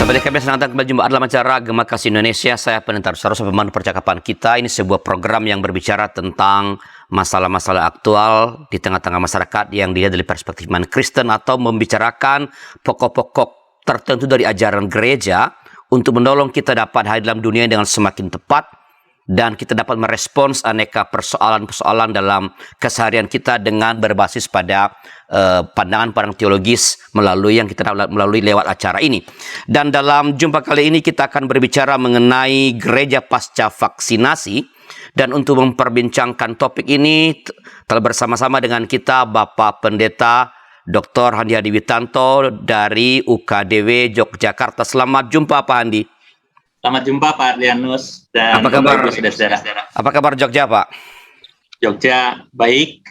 Sahabat kami, selamat datang kembali dalam acara Gema Kasih Indonesia. Saya Pendeta Rusarus, pemandu percakapan kita. Ini sebuah program yang berbicara tentang masalah-masalah aktual di tengah-tengah masyarakat yang dilihat dari perspektif iman Kristen, atau membicarakan pokok-pokok tertentu dari ajaran gereja untuk menolong kita dapat hadir dalam dunia dengan semakin tepat, dan kita dapat merespons aneka persoalan-persoalan dalam keseharian kita dengan berbasis pada pandangan teologis melalui yang kita melalui lewat acara ini. Dan dalam jumpa kali ini kita akan berbicara mengenai gereja pasca vaksinasi, dan untuk memperbincangkan topik ini telah bersama-sama dengan kita Bapak Pendeta Dr. Handi Hadi Witanto dari UKDW Yogyakarta. Selamat jumpa Pak Handi. Selamat jumpa Pak Adrianus dan apa kabar saudara-saudara. Apa kabar Jogja, Pak? Jogja baik,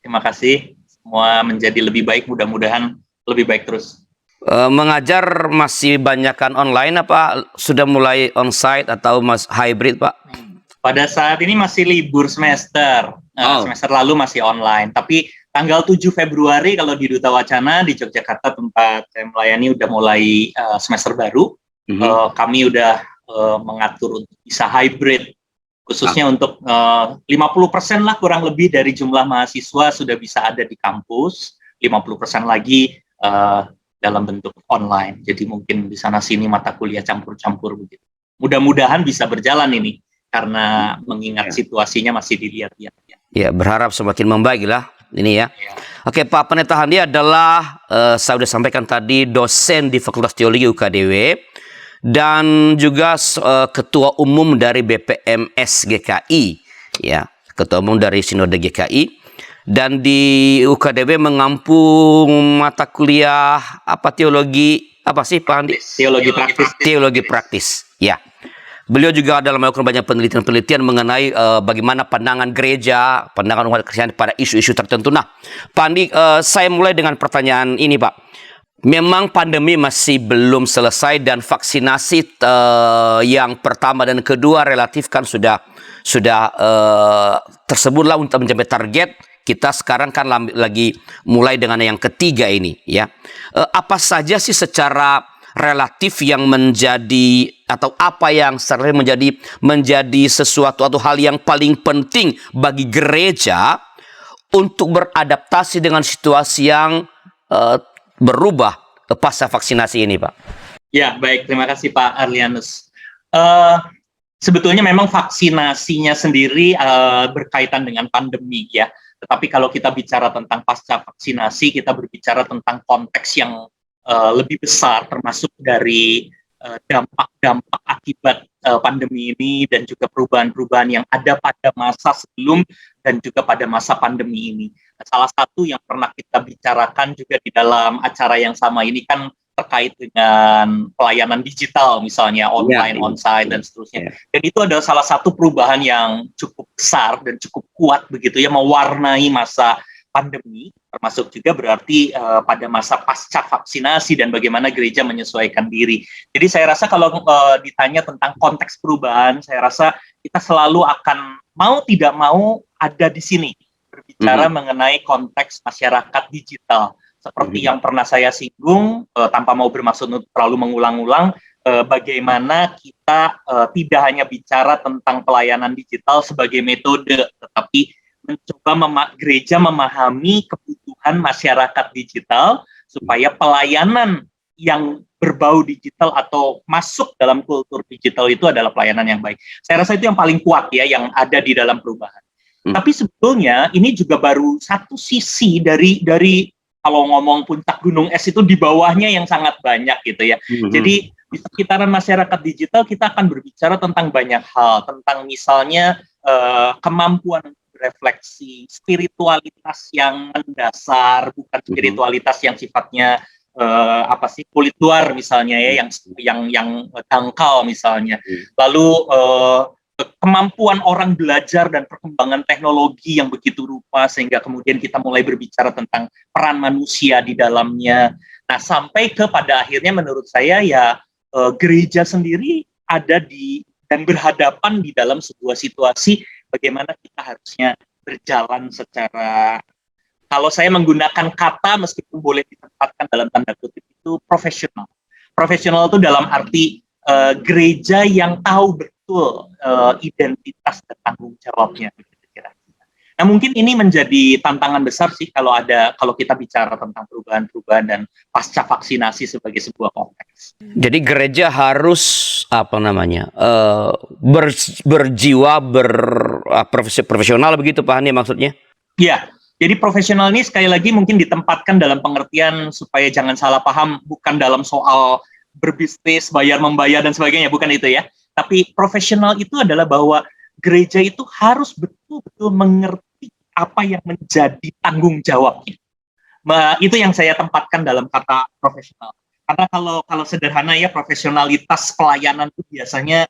terima kasih. Semua menjadi lebih baik, mudah-mudahan lebih baik terus. Mengajar masih banyakkan online apa sudah mulai onsite atau hybrid, Pak? Pada saat ini masih libur semester. Semester lalu masih online, tapi tanggal 7 Februari kalau di Duta Wacana di Yogyakarta tempat saya melayani udah mulai semester baru. Kami udah mengatur untuk bisa hybrid, khususnya untuk 50% lah kurang lebih dari jumlah mahasiswa sudah bisa ada di kampus, 50% lagi dalam bentuk online. Jadi mungkin di sana sini mata kuliah campur-campur begitu. Mudah-mudahan bisa berjalan ini karena mengingat situasinya masih dilihat-lihat. Ya, berharap semakin membaik lah ini ya. Oke, Pak Pendeta Handi adalah saya sudah sampaikan tadi dosen di Fakultas Teologi UKDW dan juga ketua umum dari BPMS GKI, ya, ketua umum dari Sinode GKI, dan di UKDW mengampung mata kuliah teologi Pak Handi? Teologi praktis, ya. Beliau juga dalam melakukan banyak penelitian mengenai bagaimana pandangan gereja, pandangan umat Kristen pada isu-isu tertentu. Nah, Pak Handi, saya mulai dengan pertanyaan ini, Pak. Memang pandemi masih belum selesai dan vaksinasi yang pertama dan kedua relatif kan sudah tersebutlah untuk mencapai target. Kita sekarang kan lagi mulai dengan yang ketiga ini, ya. Apa saja sih secara relatif yang menjadi atau apa yang menjadi sesuatu atau hal yang paling penting bagi gereja untuk beradaptasi dengan situasi yang berubah pasca vaksinasi ini, Pak? Ya, baik. Terima kasih Pak Arlianus. Sebetulnya memang vaksinasinya sendiri berkaitan dengan pandemi ya. Tetapi kalau kita bicara tentang pasca vaksinasi, kita berbicara tentang konteks yang lebih besar, termasuk dari dampak-dampak akibat pandemi ini dan juga perubahan-perubahan yang ada pada masa sebelum dan juga pada masa pandemi ini. Salah satu yang pernah kita bicarakan juga di dalam acara yang sama ini kan terkait dengan pelayanan digital, misalnya online, onsite, dan seterusnya. Dan itu adalah salah satu perubahan yang cukup besar dan cukup kuat begitu ya, mewarnai masa pandemi, termasuk juga berarti pada masa pasca vaksinasi dan bagaimana gereja menyesuaikan diri. Jadi saya rasa kalau ditanya tentang konteks perubahan, saya rasa kita selalu akan mau tidak mau ada di sini berbicara mengenai konteks masyarakat digital. Seperti yang pernah saya singgung, tanpa mau bermaksud untuk terlalu mengulang-ulang, bagaimana kita tidak hanya bicara tentang pelayanan digital sebagai metode, tetapi mencoba gereja memahami kebutuhan masyarakat digital supaya pelayanan yang berbau digital atau masuk dalam kultur digital itu adalah pelayanan yang baik. Saya rasa itu yang paling kuat ya, yang ada di dalam perubahan. Tapi sebetulnya ini juga baru satu sisi dari kalau ngomong puncak gunung es itu di bawahnya yang sangat banyak gitu ya. Jadi di sekitaran masyarakat digital kita akan berbicara tentang banyak hal, tentang misalnya kemampuan refleksi, spiritualitas yang mendasar, bukan spiritualitas yang sifatnya kulit luar misalnya ya, yang dangkal misalnya. Lalu kemampuan orang belajar dan perkembangan teknologi yang begitu rupa sehingga kemudian kita mulai berbicara tentang peran manusia di dalamnya. Nah, sampai ke pada akhirnya menurut saya ya gereja sendiri ada dan berhadapan di dalam sebuah situasi bagaimana kita harusnya berjalan secara, kalau saya menggunakan kata meskipun boleh ditempatkan dalam tanda kutip itu profesional. Profesional itu dalam arti gereja yang tahu betul identitas dan tanggung jawabnya. Nah, mungkin ini menjadi tantangan besar sih kalau kita bicara tentang perubahan-perubahan dan pasca vaksinasi sebagai sebuah konteks. Jadi gereja harus berjiwa profesional begitu Pak Hani maksudnya? Iya. Jadi profesional ini sekali lagi mungkin ditempatkan dalam pengertian supaya jangan salah paham, bukan dalam soal berbisnis, bayar-membayar dan sebagainya, bukan itu ya. Tapi profesional itu adalah bahwa gereja itu harus betul-betul mengerti apa yang menjadi tanggung jawabnya. Itu yang saya tempatkan dalam kata profesional. Karena kalau sederhana ya, profesionalitas pelayanan itu biasanya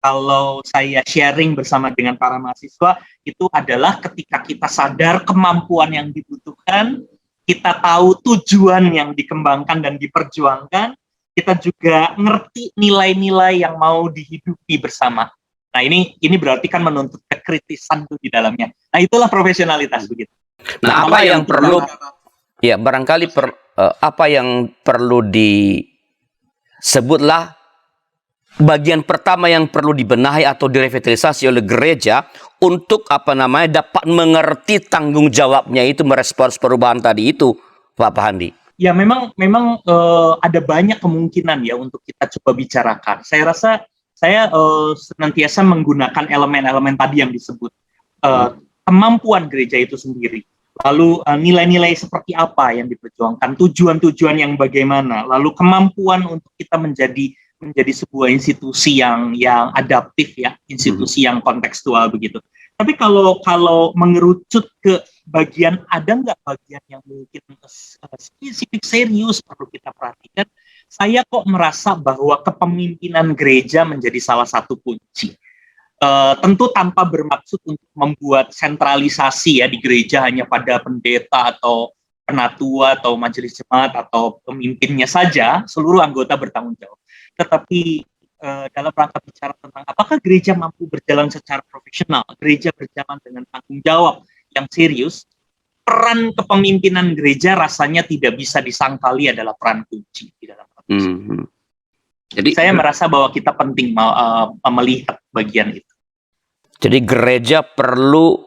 kalau saya sharing bersama dengan para mahasiswa, itu adalah ketika kita sadar kemampuan yang dibutuhkan, kita tahu tujuan yang dikembangkan dan diperjuangkan, kita juga ngerti nilai-nilai yang mau dihidupi bersama. Nah, ini berarti kan menuntut kekritisan tuh di dalamnya. Nah, itulah profesionalitas begitu. Nah, apa yang perlu ya barangkali apa yang perlu disebutlah bagian pertama yang perlu dibenahi atau direvitalisasi oleh gereja untuk dapat mengerti tanggung jawabnya itu merespons perubahan tadi itu, Pak Handi. Ya, memang ada banyak kemungkinan ya untuk kita coba bicarakan. Saya rasa saya senantiasa menggunakan elemen-elemen tadi yang disebut. Kemampuan gereja itu sendiri. Lalu nilai-nilai seperti apa yang diperjuangkan, tujuan-tujuan yang bagaimana, lalu kemampuan untuk kita menjadi sebuah institusi yang adaptif ya, institusi yang kontekstual begitu. Tapi kalau mengerucut ke bagian, ada nggak bagian yang mungkin spesifik serius perlu kita perhatikan, saya kok merasa bahwa kepemimpinan gereja menjadi salah satu kunci. Tentu tanpa bermaksud untuk membuat sentralisasi ya di gereja hanya pada pendeta atau penatua atau majelis jemaat atau pemimpinnya saja, seluruh anggota bertanggung jawab. Tetapi dalam rangka bicara tentang apakah gereja mampu berjalan secara profesional, gereja berjalan dengan tanggung jawab yang serius, peran kepemimpinan gereja rasanya tidak bisa disangkali adalah peran kunci di dalam proses. Jadi saya merasa bahwa kita penting melihat bagian itu. Jadi gereja perlu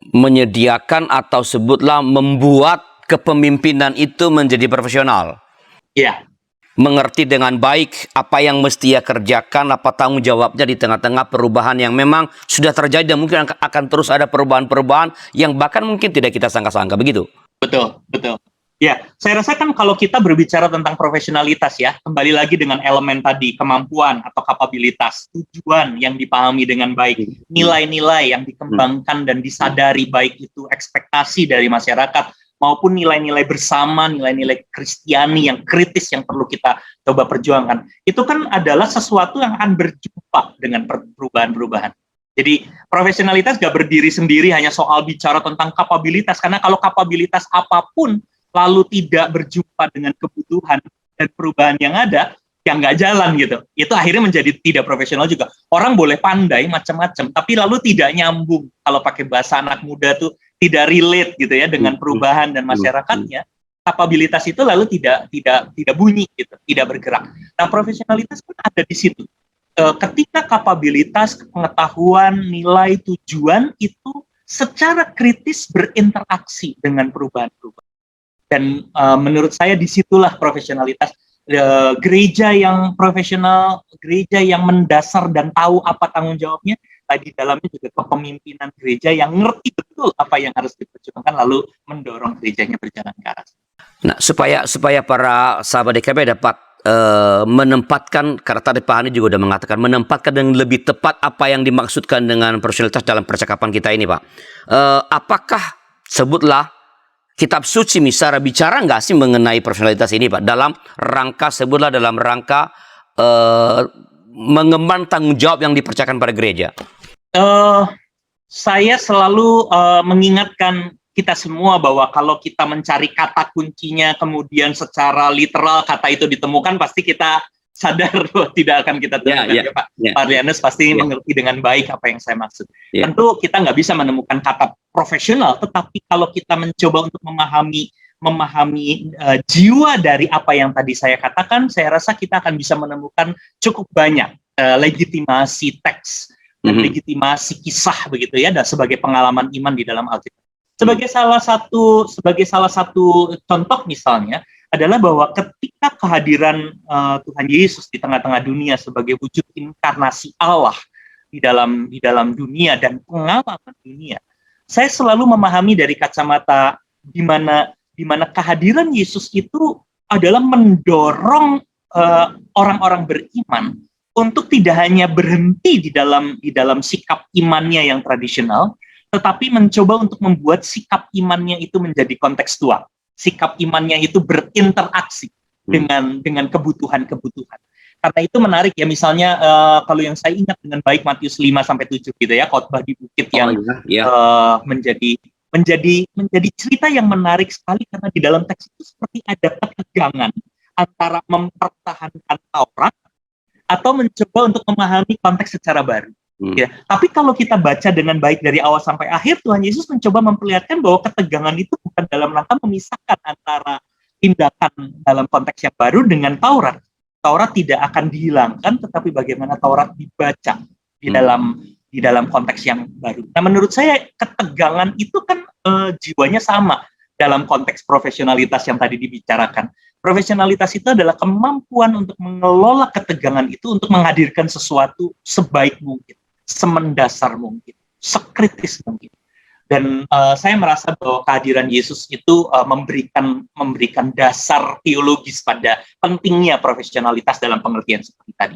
menyediakan atau sebutlah membuat kepemimpinan itu menjadi profesional. Iya. Mengerti dengan baik apa yang mesti ia kerjakan, apa tanggung jawabnya di tengah-tengah perubahan yang memang sudah terjadi dan mungkin akan terus ada perubahan-perubahan yang bahkan mungkin tidak kita sangka-sangka, begitu? Betul, betul. Ya, saya rasa kan kalau kita berbicara tentang profesionalitas ya, kembali lagi dengan elemen tadi, kemampuan atau kapabilitas, tujuan yang dipahami dengan baik, nilai-nilai yang dikembangkan dan disadari, baik itu ekspektasi dari masyarakat, maupun nilai-nilai bersama, nilai-nilai Kristiani yang kritis yang perlu kita coba perjuangkan. Itu kan adalah sesuatu yang akan berjumpa dengan perubahan-perubahan. Jadi profesionalitas gak berdiri sendiri hanya soal bicara tentang kapabilitas, karena kalau kapabilitas apapun lalu tidak berjumpa dengan kebutuhan dan perubahan yang ada, yang nggak jalan gitu. Itu akhirnya menjadi tidak profesional juga. Orang boleh pandai macam-macam, tapi lalu tidak nyambung. Kalau pakai bahasa anak muda tuh tidak relate gitu ya dengan perubahan dan masyarakatnya. Kapabilitas itu lalu tidak bunyi gitu, tidak bergerak. Nah, profesionalitas pun ada di situ. Ketika kapabilitas, pengetahuan, nilai, tujuan itu secara kritis berinteraksi dengan perubahan-perubahan. Dan menurut saya disitulah profesionalitas. Gereja yang profesional, gereja yang mendasar dan tahu apa tanggung jawabnya, di dalamnya juga kepemimpinan gereja yang ngerti betul apa yang harus diperjuangkan, lalu mendorong gerejanya berjalan ke arah. Nah, supaya para sahabat DKP dapat menempatkan, karena tadi Pak Hani juga sudah mengatakan, menempatkan dengan lebih tepat apa yang dimaksudkan dengan profesionalitas dalam percakapan kita ini, Pak. Apakah sebutlah Kitab Suci misalnya bicara nggak sih mengenai profesionalitas ini, Pak? Dalam rangka, sebutlah dalam rangka mengemban tanggung jawab yang dipercayakan pada gereja. Saya selalu mengingatkan kita semua bahwa kalau kita mencari kata kuncinya, kemudian secara literal kata itu ditemukan, pasti kita sadar bahwa tidak akan kita temukan, ya Pak. Pak Arlianus pasti mengerti dengan baik apa yang saya maksud. Tentu kita nggak bisa menemukan kata profesional, tetapi kalau kita mencoba untuk memahami memahami jiwa dari apa yang tadi saya katakan, saya rasa kita akan bisa menemukan cukup banyak legitimasi teks dan legitimasi kisah begitu ya, dan sebagai pengalaman iman di dalam Alkitab. Sebagai salah satu contoh misalnya adalah bahwa ketika kehadiran Tuhan Yesus di tengah-tengah dunia sebagai wujud inkarnasi Allah di dalam dunia dan pengalaman dunia, saya selalu memahami dari kacamata di mana kehadiran Yesus itu adalah mendorong orang-orang beriman untuk tidak hanya berhenti di dalam sikap imannya yang tradisional, tetapi mencoba untuk membuat sikap imannya itu menjadi kontekstual. Sikap imannya itu berinteraksi dengan kebutuhan-kebutuhan. Karena itu menarik ya, misalnya kalau yang saya ingat dengan baik Matius 5-7 gitu ya, khotbah di bukit yang menjadi cerita yang menarik sekali, karena di dalam teks itu seperti ada ketegangan antara mempertahankan Taurat atau mencoba untuk memahami konteks secara baru. Ya, tapi kalau kita baca dengan baik dari awal sampai akhir, Tuhan Yesus mencoba memperlihatkan bahwa ketegangan itu bukan dalam rangka memisahkan antara tindakan dalam konteks yang baru dengan Taurat. Taurat tidak akan dihilangkan, tetapi bagaimana Taurat dibaca di dalam konteks yang baru. Nah, menurut saya ketegangan itu kan jiwanya sama dalam konteks profesionalitas yang tadi dibicarakan. Profesionalitas itu adalah kemampuan untuk mengelola ketegangan itu untuk menghadirkan sesuatu sebaik mungkin, semendasar mungkin, sekritis mungkin. Dan saya merasa bahwa kehadiran Yesus itu memberikan dasar teologis pada pentingnya profesionalitas dalam pengertian seperti tadi.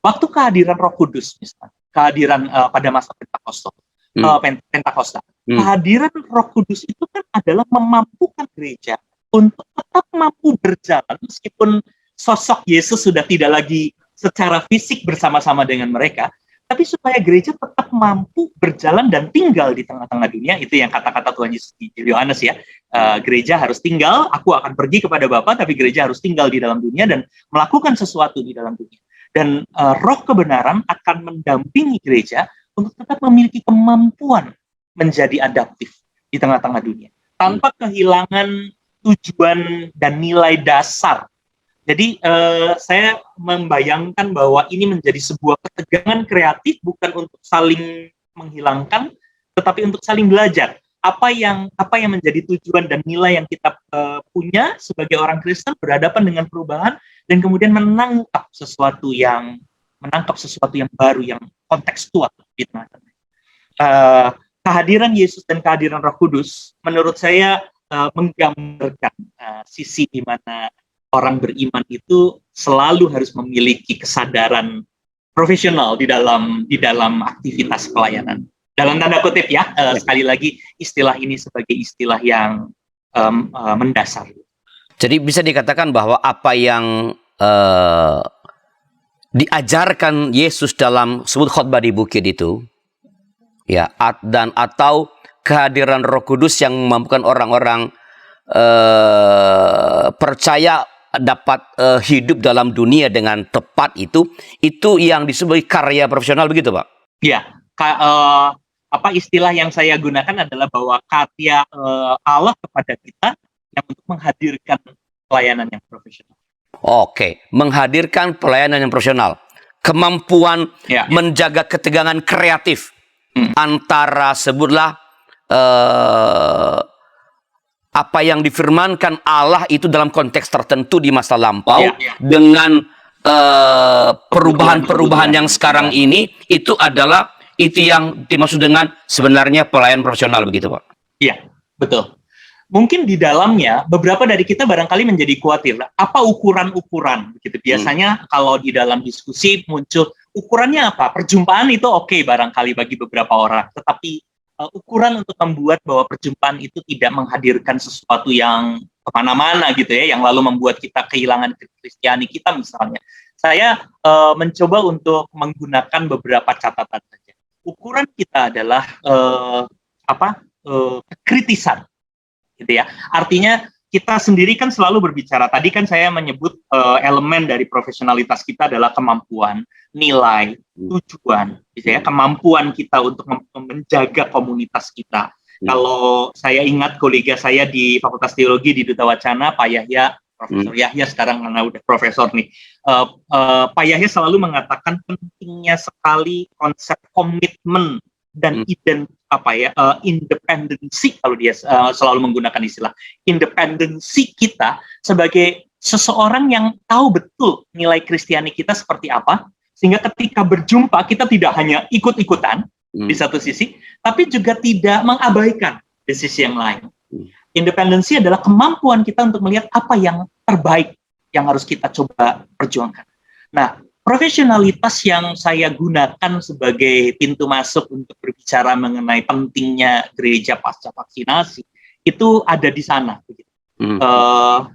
Waktu kehadiran Roh Kudus, misalnya, kehadiran pada masa Pentakosta, kehadiran Roh Kudus itu kan adalah memampukan gereja untuk tetap mampu berjalan meskipun sosok Yesus sudah tidak lagi secara fisik bersama-sama dengan mereka, tapi supaya gereja tetap mampu berjalan dan tinggal di tengah-tengah dunia. Itu yang kata-kata Tuhan Yesus di Yohanes ya, gereja harus tinggal, aku akan pergi kepada Bapa, tapi gereja harus tinggal di dalam dunia dan melakukan sesuatu di dalam dunia. Dan roh kebenaran akan mendampingi gereja untuk tetap memiliki kemampuan menjadi adaptif di tengah-tengah dunia, tanpa kehilangan tujuan dan nilai dasar. Jadi saya membayangkan bahwa ini menjadi sebuah ketegangan kreatif, bukan untuk saling menghilangkan, tetapi untuk saling belajar. Apa yang menjadi tujuan dan nilai yang kita punya sebagai orang Kristen berhadapan dengan perubahan, dan kemudian menangkap sesuatu yang baru, yang kontekstual di tengah-tengah. Kehadiran Yesus dan kehadiran Roh Kudus menurut saya menggambarkan sisi di mana orang beriman itu selalu harus memiliki kesadaran profesional di dalam aktivitas pelayanan. Dalam tanda kutip ya, sekali lagi istilah ini sebagai istilah yang mendasar. Jadi bisa dikatakan bahwa apa yang diajarkan Yesus dalam sebut khotbah di bukit itu, ya, atau kehadiran Roh Kudus yang memampukan orang-orang percaya dapat hidup dalam dunia dengan tepat, itu yang disebut karya profesional, begitu Pak? Ya, istilah yang saya gunakan adalah bahwa karya Allah kepada kita yang untuk menghadirkan pelayanan yang profesional. Oke, menghadirkan pelayanan yang profesional, kemampuan menjaga ketegangan kreatif antara sebutlah apa yang difirmankan Allah itu dalam konteks tertentu di masa lampau dengan perubahan-perubahan yang sekarang ini, itu yang dimaksud dengan sebenarnya pelayan profesional, begitu Pak? Iya, betul. Mungkin di dalamnya beberapa dari kita barangkali menjadi khawatir, apa ukuran-ukuran begitu. Biasanya kalau di dalam diskusi muncul ukurannya apa? Perjumpaan itu oke barangkali bagi beberapa orang, tetapi ukuran untuk membuat bahwa perjumpaan itu tidak menghadirkan sesuatu yang kemana-mana gitu ya, yang lalu membuat kita kehilangan Kristiani kita misalnya. Saya mencoba untuk menggunakan beberapa catatan saja. Ukuran kita adalah kritisan, gitu ya. Artinya kita sendiri kan selalu berbicara. Tadi kan saya menyebut elemen dari profesionalitas kita adalah kemampuan, nilai, tujuan, gitu ya. Kemampuan kita untuk menjaga komunitas kita, Kalau saya ingat kolega saya di Fakultas Teologi di Duta Wacana, Pak Yahya, Profesor Yahya sekarang karena udah profesor nih, Pak Yahya selalu mengatakan pentingnya sekali konsep komitmen dan independensi, kalau dia selalu menggunakan istilah independensi kita sebagai seseorang yang tahu betul nilai Kristiani kita seperti apa, sehingga ketika berjumpa kita tidak hanya ikut-ikutan di satu sisi, tapi juga tidak mengabaikan di sisi yang lain. Independensi adalah kemampuan kita untuk melihat apa yang terbaik yang harus kita coba perjuangkan. Nah, profesionalitas yang saya gunakan sebagai pintu masuk untuk berbicara mengenai pentingnya gereja pasca vaksinasi itu ada di sana.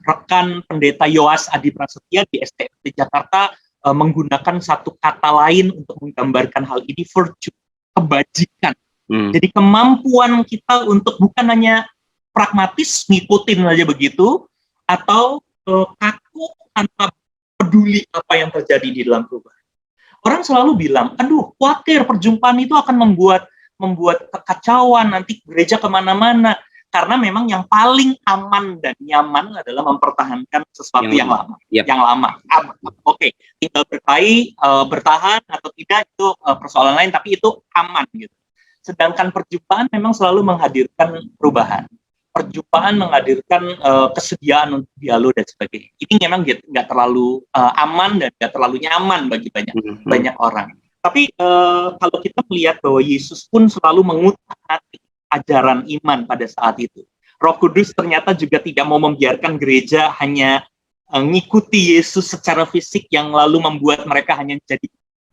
Rekan pendeta Yoas Adi Prasetya di STMT Jakarta menggunakan satu kata lain untuk menggambarkan hal ini, virtue, kebajikan. Jadi kemampuan kita untuk bukan hanya pragmatis ngikutin aja begitu, atau kaku tanpa peduli apa yang terjadi di dalam perubahan. Orang selalu bilang, aduh khawatir perjumpaan itu akan membuat kekacauan, nanti gereja kemana-mana. Karena memang yang paling aman dan nyaman adalah mempertahankan sesuatu yang lama. Yang lama. Oke, tinggal bertahan atau tidak itu persoalan lain, tapi itu aman gitu. Sedangkan perjumpaan memang selalu menghadirkan perubahan. Perjumpaan menghadirkan kesediaan untuk dialog dan sebagainya. Ini memang nggak terlalu aman dan nggak terlalu nyaman bagi banyak orang. Tapi kalau kita melihat bahwa Yesus pun selalu mengutak-atik ajaran iman pada saat itu. Roh Kudus ternyata juga tidak mau membiarkan gereja hanya mengikuti Yesus secara fisik yang lalu membuat mereka hanya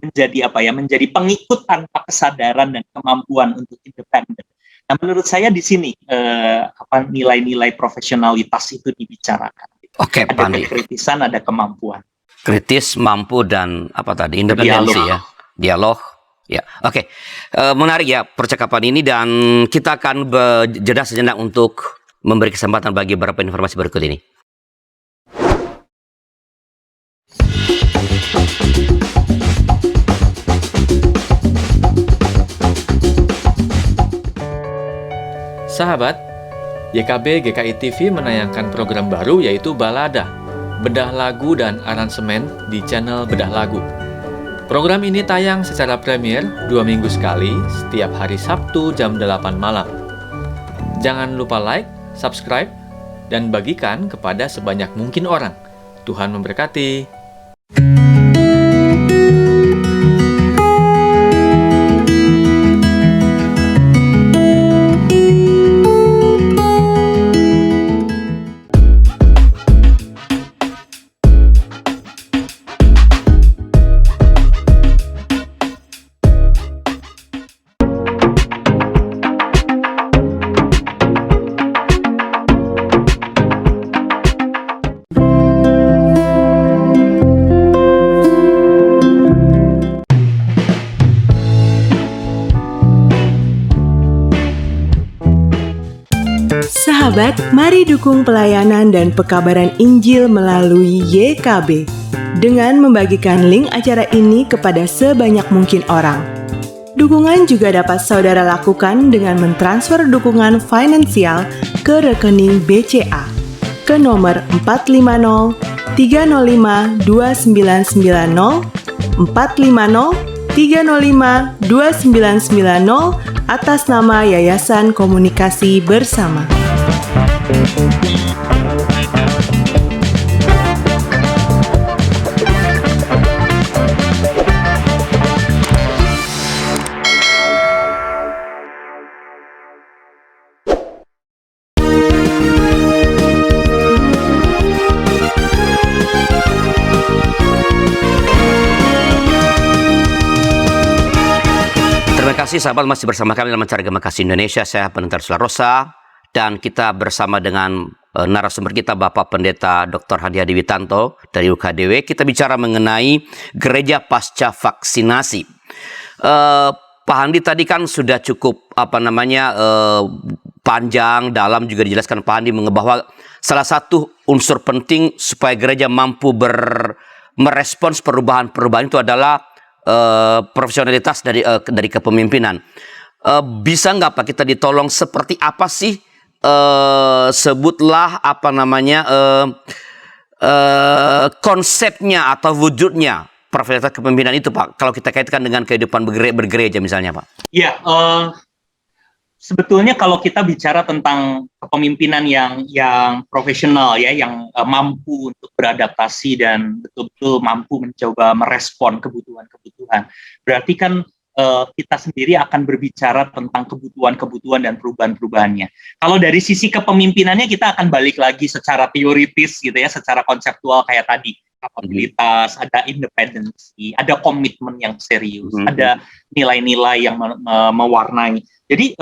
menjadi pengikut tanpa kesadaran dan kemampuan untuk independen. Nah, menurut saya di sini nilai-nilai profesionalitas itu dibicarakan. Oke, ada kekritisan, ada kemampuan. Kritis, mampu, dan independensi ya, dialog. Ya, oke. Menarik ya percakapan ini, dan kita akan jeda sejenak untuk memberi kesempatan bagi beberapa informasi berikut ini. Sahabat, YKB GKI TV menayangkan program baru yaitu Balada, bedah lagu dan aransemen di channel Bedah Lagu. Program ini tayang secara premier 2 minggu sekali setiap hari Sabtu jam 8 malam. Jangan lupa like, subscribe, dan bagikan kepada sebanyak mungkin orang. Tuhan memberkati. Sahabat, mari dukung pelayanan dan pekabaran Injil melalui YKB dengan membagikan link acara ini kepada sebanyak mungkin orang. Dukungan juga dapat saudara lakukan dengan mentransfer dukungan finansial ke rekening BCA ke nomor 450 305 2990 450 305 2990 atas nama Yayasan Komunikasi Bersama. Terima kasih sahabat, masih bersama kami dalam acara Gema Kasih Indonesia. Saya Pendeta Rosa, dan kita bersama dengan narasumber kita Bapak Pendeta Dr. Hadi Witanto dari UKDW. Kita bicara mengenai gereja pasca vaksinasi. Pak Handi tadi kan sudah cukup panjang, dalam juga dijelaskan Pak Handi bahwa salah satu unsur penting supaya gereja mampu merespons perubahan-perubahan itu adalah profesionalitas dari kepemimpinan. bisa nggak Pak kita ditolong seperti apa sih sebutlah apa namanya konsepnya atau wujudnya profesionalitas kepemimpinan itu Pak, kalau kita kaitkan dengan kehidupan bergereja misalnya Pak. Ya, sebetulnya kalau kita bicara tentang kepemimpinan yang profesional ya, yang mampu untuk beradaptasi dan betul-betul mampu mencoba merespon kebutuhan-kebutuhan, berarti kan kita sendiri akan berbicara tentang kebutuhan-kebutuhan dan perubahan-perubahannya. Kalau dari sisi kepemimpinannya kita akan balik lagi secara teoritis gitu ya, secara konseptual kayak tadi, kapabilitas, ada independensi, ada komitmen yang serius, ada nilai-nilai yang mewarnai. Jadi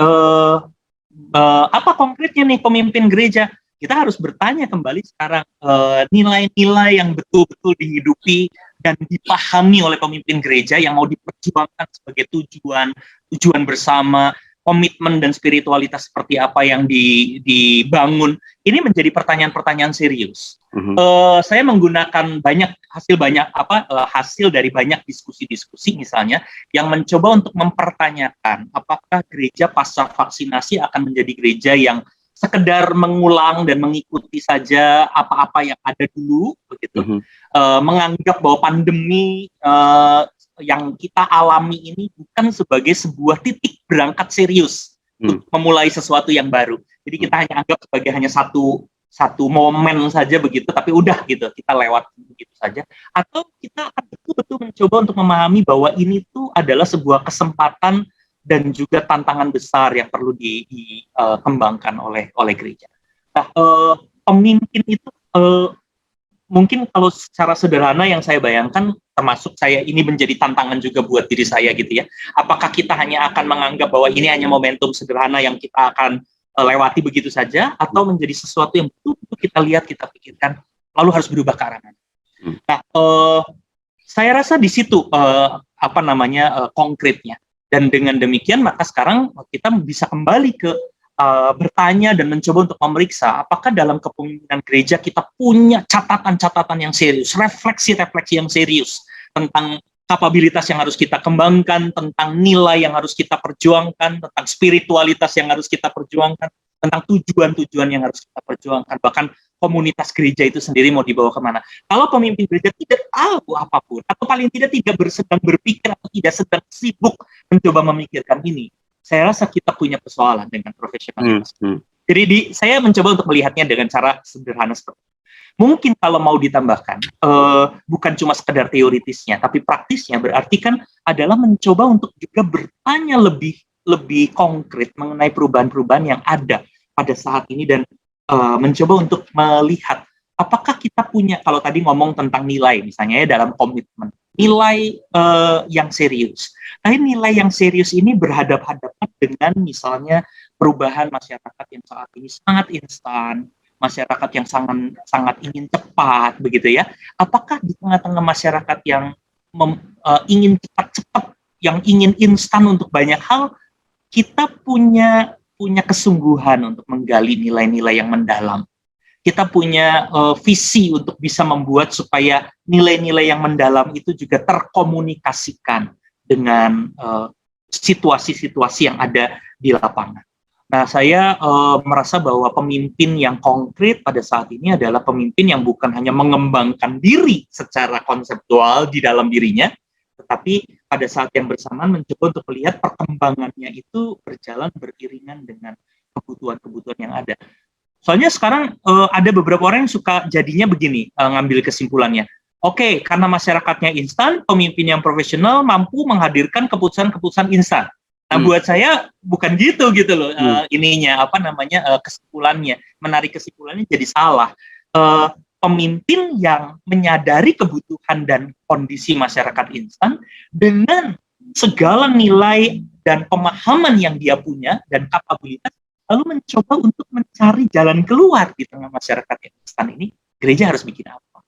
apa konkretnya nih pemimpin gereja? Kita harus bertanya kembali sekarang, nilai-nilai yang betul-betul dihidupi dan dipahami oleh pemimpin gereja yang mau diperjuangkan sebagai tujuan bersama, komitmen dan spiritualitas seperti apa yang dibangun. Ini menjadi pertanyaan-pertanyaan serius. Saya menggunakan hasil dari banyak diskusi-diskusi misalnya yang mencoba untuk mempertanyakan apakah gereja pasca vaksinasi akan menjadi gereja yang sekedar mengulang dan mengikuti saja apa-apa yang ada dulu, begitu. Menganggap bahwa pandemi yang kita alami ini bukan sebagai sebuah titik berangkat serius untuk memulai sesuatu yang baru. Jadi kita hanya anggap sebagai hanya satu momen saja begitu, tapi udah gitu, kita lewat begitu saja. Atau kita akan betul-betul mencoba untuk memahami bahwa ini tuh adalah sebuah kesempatan dan juga tantangan besar yang perlu dikembangkan oleh gereja. Nah, pemimpin itu mungkin kalau secara sederhana yang saya bayangkan, termasuk saya ini menjadi tantangan juga buat diri saya gitu ya. Apakah kita hanya akan menganggap bahwa ini hanya momentum sederhana yang kita akan lewati begitu saja, atau menjadi sesuatu yang betul-betul kita lihat, kita pikirkan, lalu harus berubah ke arah mana? Nah, saya rasa di situ konkretnya. Dan dengan demikian maka sekarang kita bisa kembali ke bertanya dan mencoba untuk memeriksa apakah dalam kepemimpinan gereja kita punya catatan-catatan yang serius, refleksi-refleksi yang serius tentang kapabilitas yang harus kita kembangkan, tentang nilai yang harus kita perjuangkan, tentang spiritualitas yang harus kita perjuangkan, tentang tujuan-tujuan yang harus kita perjuangkan, bahkan komunitas gereja itu sendiri mau dibawa kemana. Kalau pemimpin gereja tidak tahu apapun, atau paling tidak sedang berpikir atau tidak sedang sibuk mencoba memikirkan ini, saya rasa kita punya persoalan dengan profesionalitas. Jadi saya mencoba untuk melihatnya dengan cara sederhana seperti itu. Mungkin kalau mau ditambahkan, bukan cuma sekedar teoritisnya, tapi praktisnya berarti kan adalah mencoba untuk juga bertanya lebih konkret mengenai perubahan-perubahan yang ada pada saat ini dan mencoba untuk melihat apakah kita punya, kalau tadi ngomong tentang nilai misalnya ya dalam komitmen, nilai yang serius. Tapi nilai yang serius ini berhadapan-hadapan dengan misalnya perubahan masyarakat yang saat ini sangat instan, masyarakat yang sangat ingin cepat begitu ya. Apakah di tengah-tengah masyarakat yang ingin cepat-cepat, yang ingin instan untuk banyak hal, kita punya kesungguhan untuk menggali nilai-nilai yang mendalam. Kita punya visi untuk bisa membuat supaya nilai-nilai yang mendalam itu juga terkomunikasikan dengan situasi-situasi yang ada di lapangan. Nah, saya merasa bahwa pemimpin yang konkret pada saat ini adalah pemimpin yang bukan hanya mengembangkan diri secara konseptual di dalam dirinya, tetapi pada saat yang bersamaan mencoba untuk melihat perkembangannya itu berjalan beriringan dengan kebutuhan-kebutuhan yang ada. Soalnya sekarang ada beberapa orang yang suka jadinya begini, ngambil kesimpulannya. Oke, karena masyarakatnya instan, pemimpin yang profesional mampu menghadirkan keputusan-keputusan instan. Nah, buat saya bukan gitu loh kesimpulannya, menarik kesimpulannya jadi salah. Pemimpin yang menyadari kebutuhan dan kondisi masyarakat instan dengan segala nilai dan pemahaman yang dia punya dan kapabilitas, lalu mencoba untuk mencari jalan keluar di tengah masyarakat yang instan ini. Gereja harus bikin apa?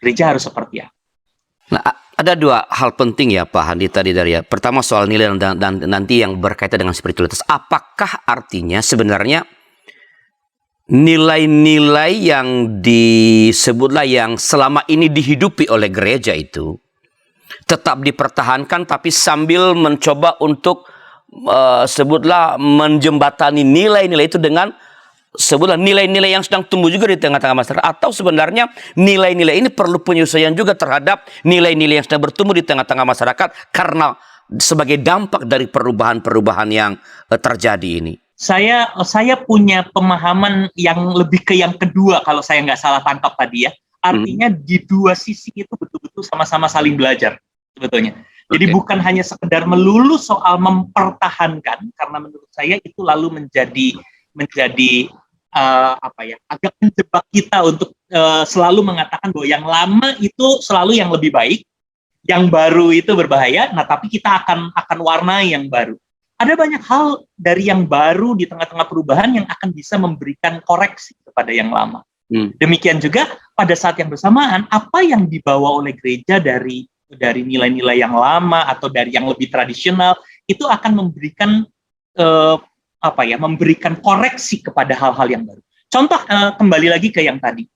Gereja harus seperti apa? Nah, ada dua hal penting ya Pak Handi tadi dari ya. Pertama soal nilai dan nanti yang berkaitan dengan spiritualitas. Apakah artinya sebenarnya nilai-nilai yang disebutlah yang selama ini dihidupi oleh gereja itu tetap dipertahankan tapi sambil mencoba untuk sebutlah menjembatani nilai-nilai itu dengan sebutlah nilai-nilai yang sedang tumbuh juga di tengah-tengah masyarakat, atau sebenarnya nilai-nilai ini perlu penyesuaian juga terhadap nilai-nilai yang sedang bertumbuh di tengah-tengah masyarakat karena sebagai dampak dari perubahan-perubahan yang terjadi ini. Saya punya pemahaman yang lebih ke yang kedua kalau saya nggak salah tangkap tadi ya. Artinya di dua sisi itu betul-betul sama-sama saling belajar sebetulnya. Jadi bukan hanya sekedar melulu soal mempertahankan, karena menurut saya itu lalu menjadi agak menjebak kita untuk selalu mengatakan bahwa yang lama itu selalu yang lebih baik, yang baru itu berbahaya. Nah, tapi kita akan warnai yang baru. Ada banyak hal dari yang baru di tengah-tengah perubahan yang akan bisa memberikan koreksi kepada yang lama. Demikian juga pada saat yang bersamaan, apa yang dibawa oleh gereja dari nilai-nilai yang lama atau dari yang lebih tradisional itu akan memberikan memberikan koreksi kepada hal-hal yang baru. Contoh, kembali lagi ke yang tadi,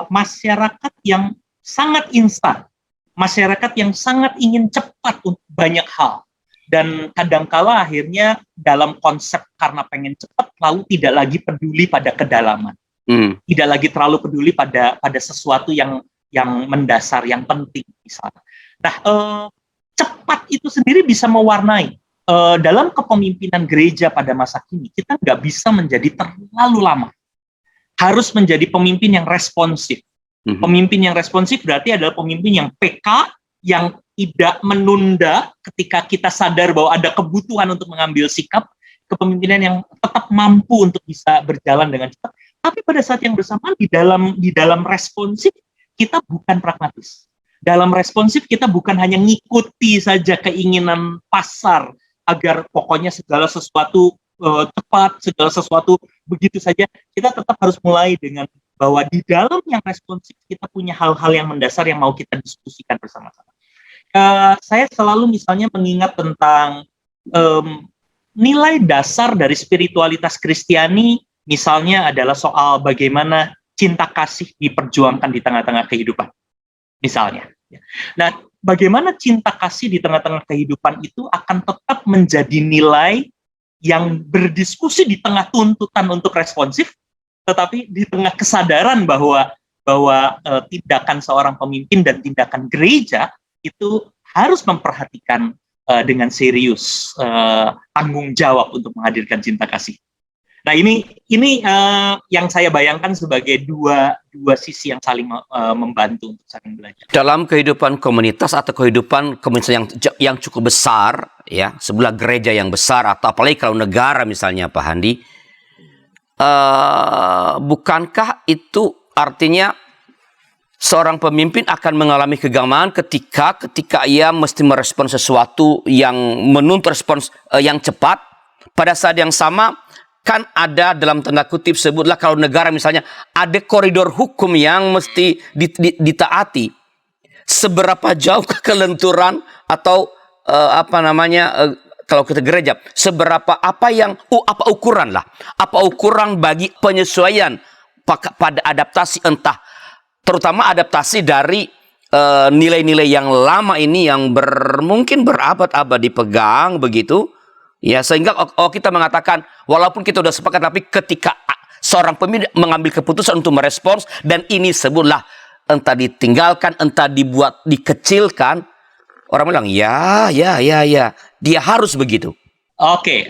masyarakat yang sangat instan, masyarakat yang sangat ingin cepat untuk banyak hal, dan kadangkala akhirnya dalam konsep karena pengen cepat lalu tidak lagi peduli pada kedalaman, tidak lagi terlalu peduli pada sesuatu yang mendasar, yang penting misalnya. Nah, cepat itu sendiri bisa mewarnai. Dalam kepemimpinan gereja pada masa kini, kita nggak bisa menjadi terlalu lama. Harus menjadi pemimpin yang responsif. Pemimpin yang responsif berarti adalah pemimpin yang PK, yang tidak menunda ketika kita sadar bahwa ada kebutuhan untuk mengambil sikap, kepemimpinan yang tetap mampu untuk bisa berjalan dengan cepat. Tapi pada saat yang bersamaan di dalam responsif kita bukan pragmatis. Dalam responsif kita bukan hanya ngikuti saja keinginan pasar agar pokoknya segala sesuatu cepat, segala sesuatu begitu saja. Kita tetap harus mulai dengan bahwa di dalam yang responsif kita punya hal-hal yang mendasar yang mau kita diskusikan bersama-sama. Saya selalu misalnya mengingat tentang nilai dasar dari spiritualitas Kristiani, misalnya adalah soal bagaimana cinta kasih diperjuangkan di tengah-tengah kehidupan, misalnya. Nah, bagaimana cinta kasih di tengah-tengah kehidupan itu akan tetap menjadi nilai yang berdiskusi di tengah tuntutan untuk responsif, tetapi di tengah kesadaran bahwa tindakan seorang pemimpin dan tindakan gereja itu harus memperhatikan dengan serius tanggung jawab untuk menghadirkan cinta kasih. Nah, ini yang saya bayangkan sebagai dua sisi yang saling membantu untuk saling belajar. Dalam kehidupan komunitas atau kehidupan komunitas yang cukup besar, ya, sebuah gereja yang besar atau apalagi kalau negara misalnya, Pak Handi, bukankah itu artinya seorang pemimpin akan mengalami kegagalan ketika ia mesti merespon sesuatu yang menuntut respons yang cepat pada saat yang sama? Kan ada dalam tanda kutip sebutlah kalau negara misalnya ada koridor hukum yang mesti ditaati. Seberapa jauh kelenturan atau kalau kita gereja, apa ukuran bagi penyesuaian pada adaptasi, entah terutama adaptasi dari nilai-nilai yang lama ini yang mungkin berabad-abad dipegang begitu. Ya, sehingga kita mengatakan walaupun kita sudah sepakat, tapi ketika seorang pemimpin mengambil keputusan untuk merespons dan ini sebutlah entah ditinggalkan, entah dibuat dikecilkan, orang bilang ya, dia harus begitu. Oke,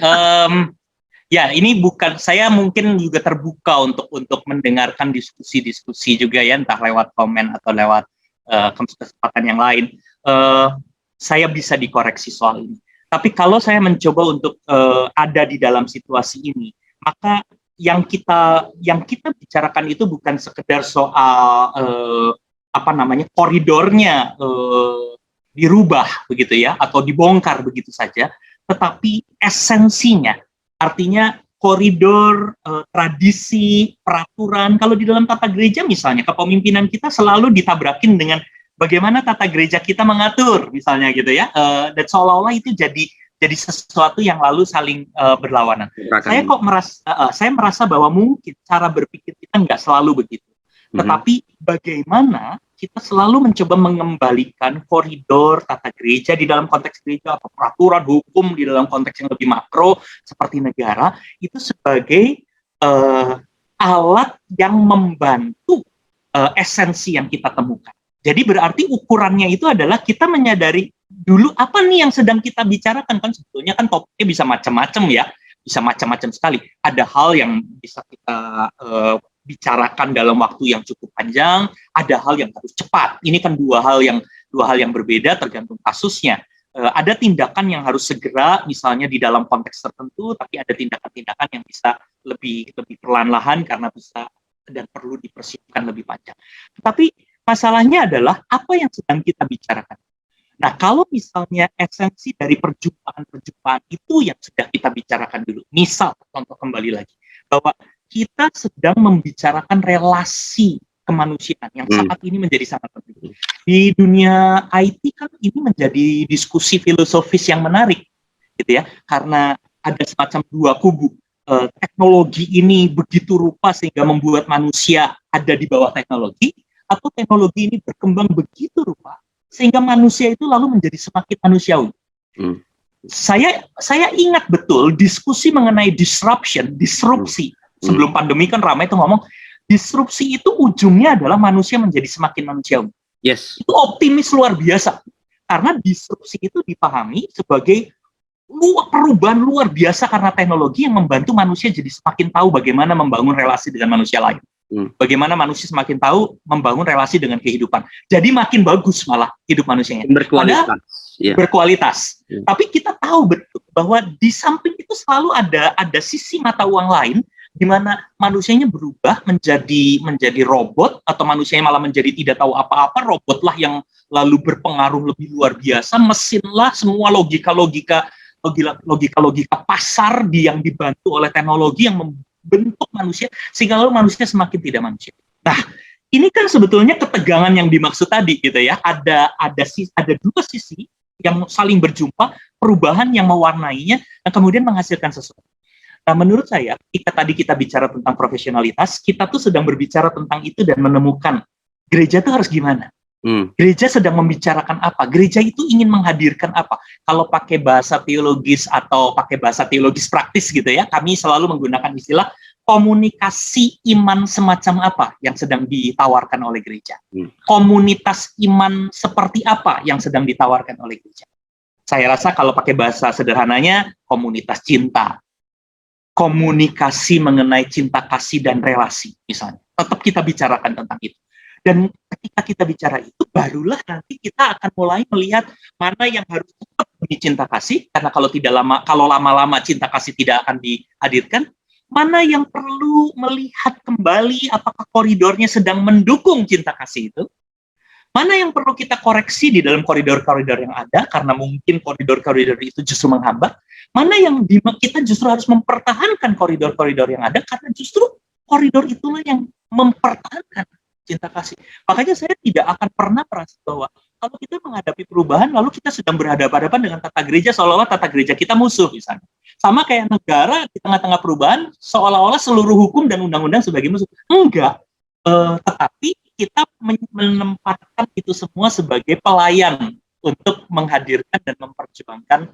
ya ini bukan, saya mungkin juga terbuka untuk mendengarkan diskusi-diskusi juga ya, entah lewat komen atau lewat kesempatan yang lain. Saya bisa dikoreksi soal ini. Tapi kalau saya mencoba untuk ada di dalam situasi ini, maka yang kita bicarakan itu bukan sekedar soal koridornya dirubah begitu ya, atau dibongkar begitu saja, tetapi esensinya, artinya koridor, tradisi, peraturan. Kalau di dalam tata gereja misalnya, kepemimpinan kita selalu ditabrakin dengan bagaimana tata gereja kita mengatur, misalnya gitu ya, dan seolah-olah itu jadi sesuatu yang lalu saling berlawanan. Saya merasa bahwa mungkin cara berpikir kita nggak selalu begitu. Tetapi bagaimana kita selalu mencoba mengembalikan koridor tata gereja di dalam konteks gereja atau peraturan hukum di dalam konteks yang lebih makro seperti negara itu sebagai alat yang membantu esensi yang kita temukan. Jadi berarti ukurannya itu adalah kita menyadari dulu apa nih yang sedang kita bicarakan, kan sebetulnya kan topiknya bisa macam-macam ya, bisa macam-macam sekali. Ada hal yang bisa kita bicarakan dalam waktu yang cukup panjang, ada hal yang harus cepat. Ini kan dua hal yang berbeda tergantung kasusnya. Ada tindakan yang harus segera, misalnya di dalam konteks tertentu, tapi ada tindakan-tindakan yang bisa lebih perlahan-lahan karena bisa dan perlu dipersiapkan lebih panjang. Tapi masalahnya adalah apa yang sedang kita bicarakan. Nah, kalau misalnya esensi dari perjumpaan-perjumpaan itu yang sudah kita bicarakan dulu, misal, contoh kembali lagi, bahwa kita sedang membicarakan relasi kemanusiaan yang saat ini menjadi sangat penting. Di dunia IT kan ini menjadi diskusi filosofis yang menarik, gitu ya, karena ada semacam dua kubu. Teknologi ini begitu rupa sehingga membuat manusia ada di bawah teknologi, atau teknologi ini berkembang begitu rupa sehingga manusia itu lalu menjadi semakin manusiawi. Saya ingat betul diskusi mengenai disrupsi. Sebelum pandemi kan ramai itu ngomong, disrupsi itu ujungnya adalah manusia menjadi semakin manusiawi. Yes. Itu optimis luar biasa. Karena disrupsi itu dipahami sebagai perubahan luar biasa karena teknologi yang membantu manusia jadi semakin tahu bagaimana membangun relasi dengan manusia lain. Bagaimana manusia semakin tahu membangun relasi dengan kehidupan. Jadi makin bagus malah hidup manusianya. Berkualitas. Berkualitas. Tapi kita tahu betul bahwa di samping itu selalu ada sisi mata uang lain di mana manusianya berubah menjadi robot, atau manusianya malah menjadi tidak tahu apa-apa, robotlah yang lalu berpengaruh lebih luar biasa, mesinlah, semua logika-logika pasar yang dibantu oleh teknologi yang membentuk manusia, sehingga lalu manusia semakin tidak manusia. Nah, ini kan sebetulnya ketegangan yang dimaksud tadi, gitu ya. Ada dua sisi yang saling berjumpa, perubahan yang mewarnainya, dan kemudian menghasilkan sesuatu. Nah, menurut saya, ketika tadi kita bicara tentang profesionalitas, kita tuh sedang berbicara tentang itu dan menemukan gereja itu harus gimana. Gereja sedang membicarakan apa? Gereja itu ingin menghadirkan apa? Kalau pakai bahasa teologis atau pakai bahasa teologis praktis gitu ya, kami selalu menggunakan istilah komunikasi iman semacam apa yang sedang ditawarkan oleh gereja. Komunitas iman seperti apa yang sedang ditawarkan oleh gereja. Saya rasa kalau pakai bahasa sederhananya, komunitas cinta. Komunikasi mengenai cinta kasih dan relasi misalnya. Tetap kita bicarakan tentang itu. Dan ketika kita bicara itu, barulah nanti kita akan mulai melihat mana yang harus tetap demi cinta kasih, karena kalau lama-lama cinta kasih tidak akan dihadirkan, mana yang perlu melihat kembali apakah koridornya sedang mendukung cinta kasih itu, mana yang perlu kita koreksi di dalam koridor-koridor yang ada, karena mungkin koridor-koridor itu justru menghambat, mana yang kita justru harus mempertahankan koridor-koridor yang ada, karena justru koridor itulah yang mempertahankan cinta kasih. Makanya saya tidak akan pernah merasa bahwa kalau kita menghadapi perubahan, lalu kita sedang berhadapan-hadapan dengan tata gereja, seolah-olah tata gereja kita musuh misalnya. Sama kayak negara di tengah-tengah perubahan, seolah-olah seluruh hukum dan undang-undang sebagai musuh. Enggak. Tetapi kita menempatkan itu semua sebagai pelayan untuk menghadirkan dan memperjuangkan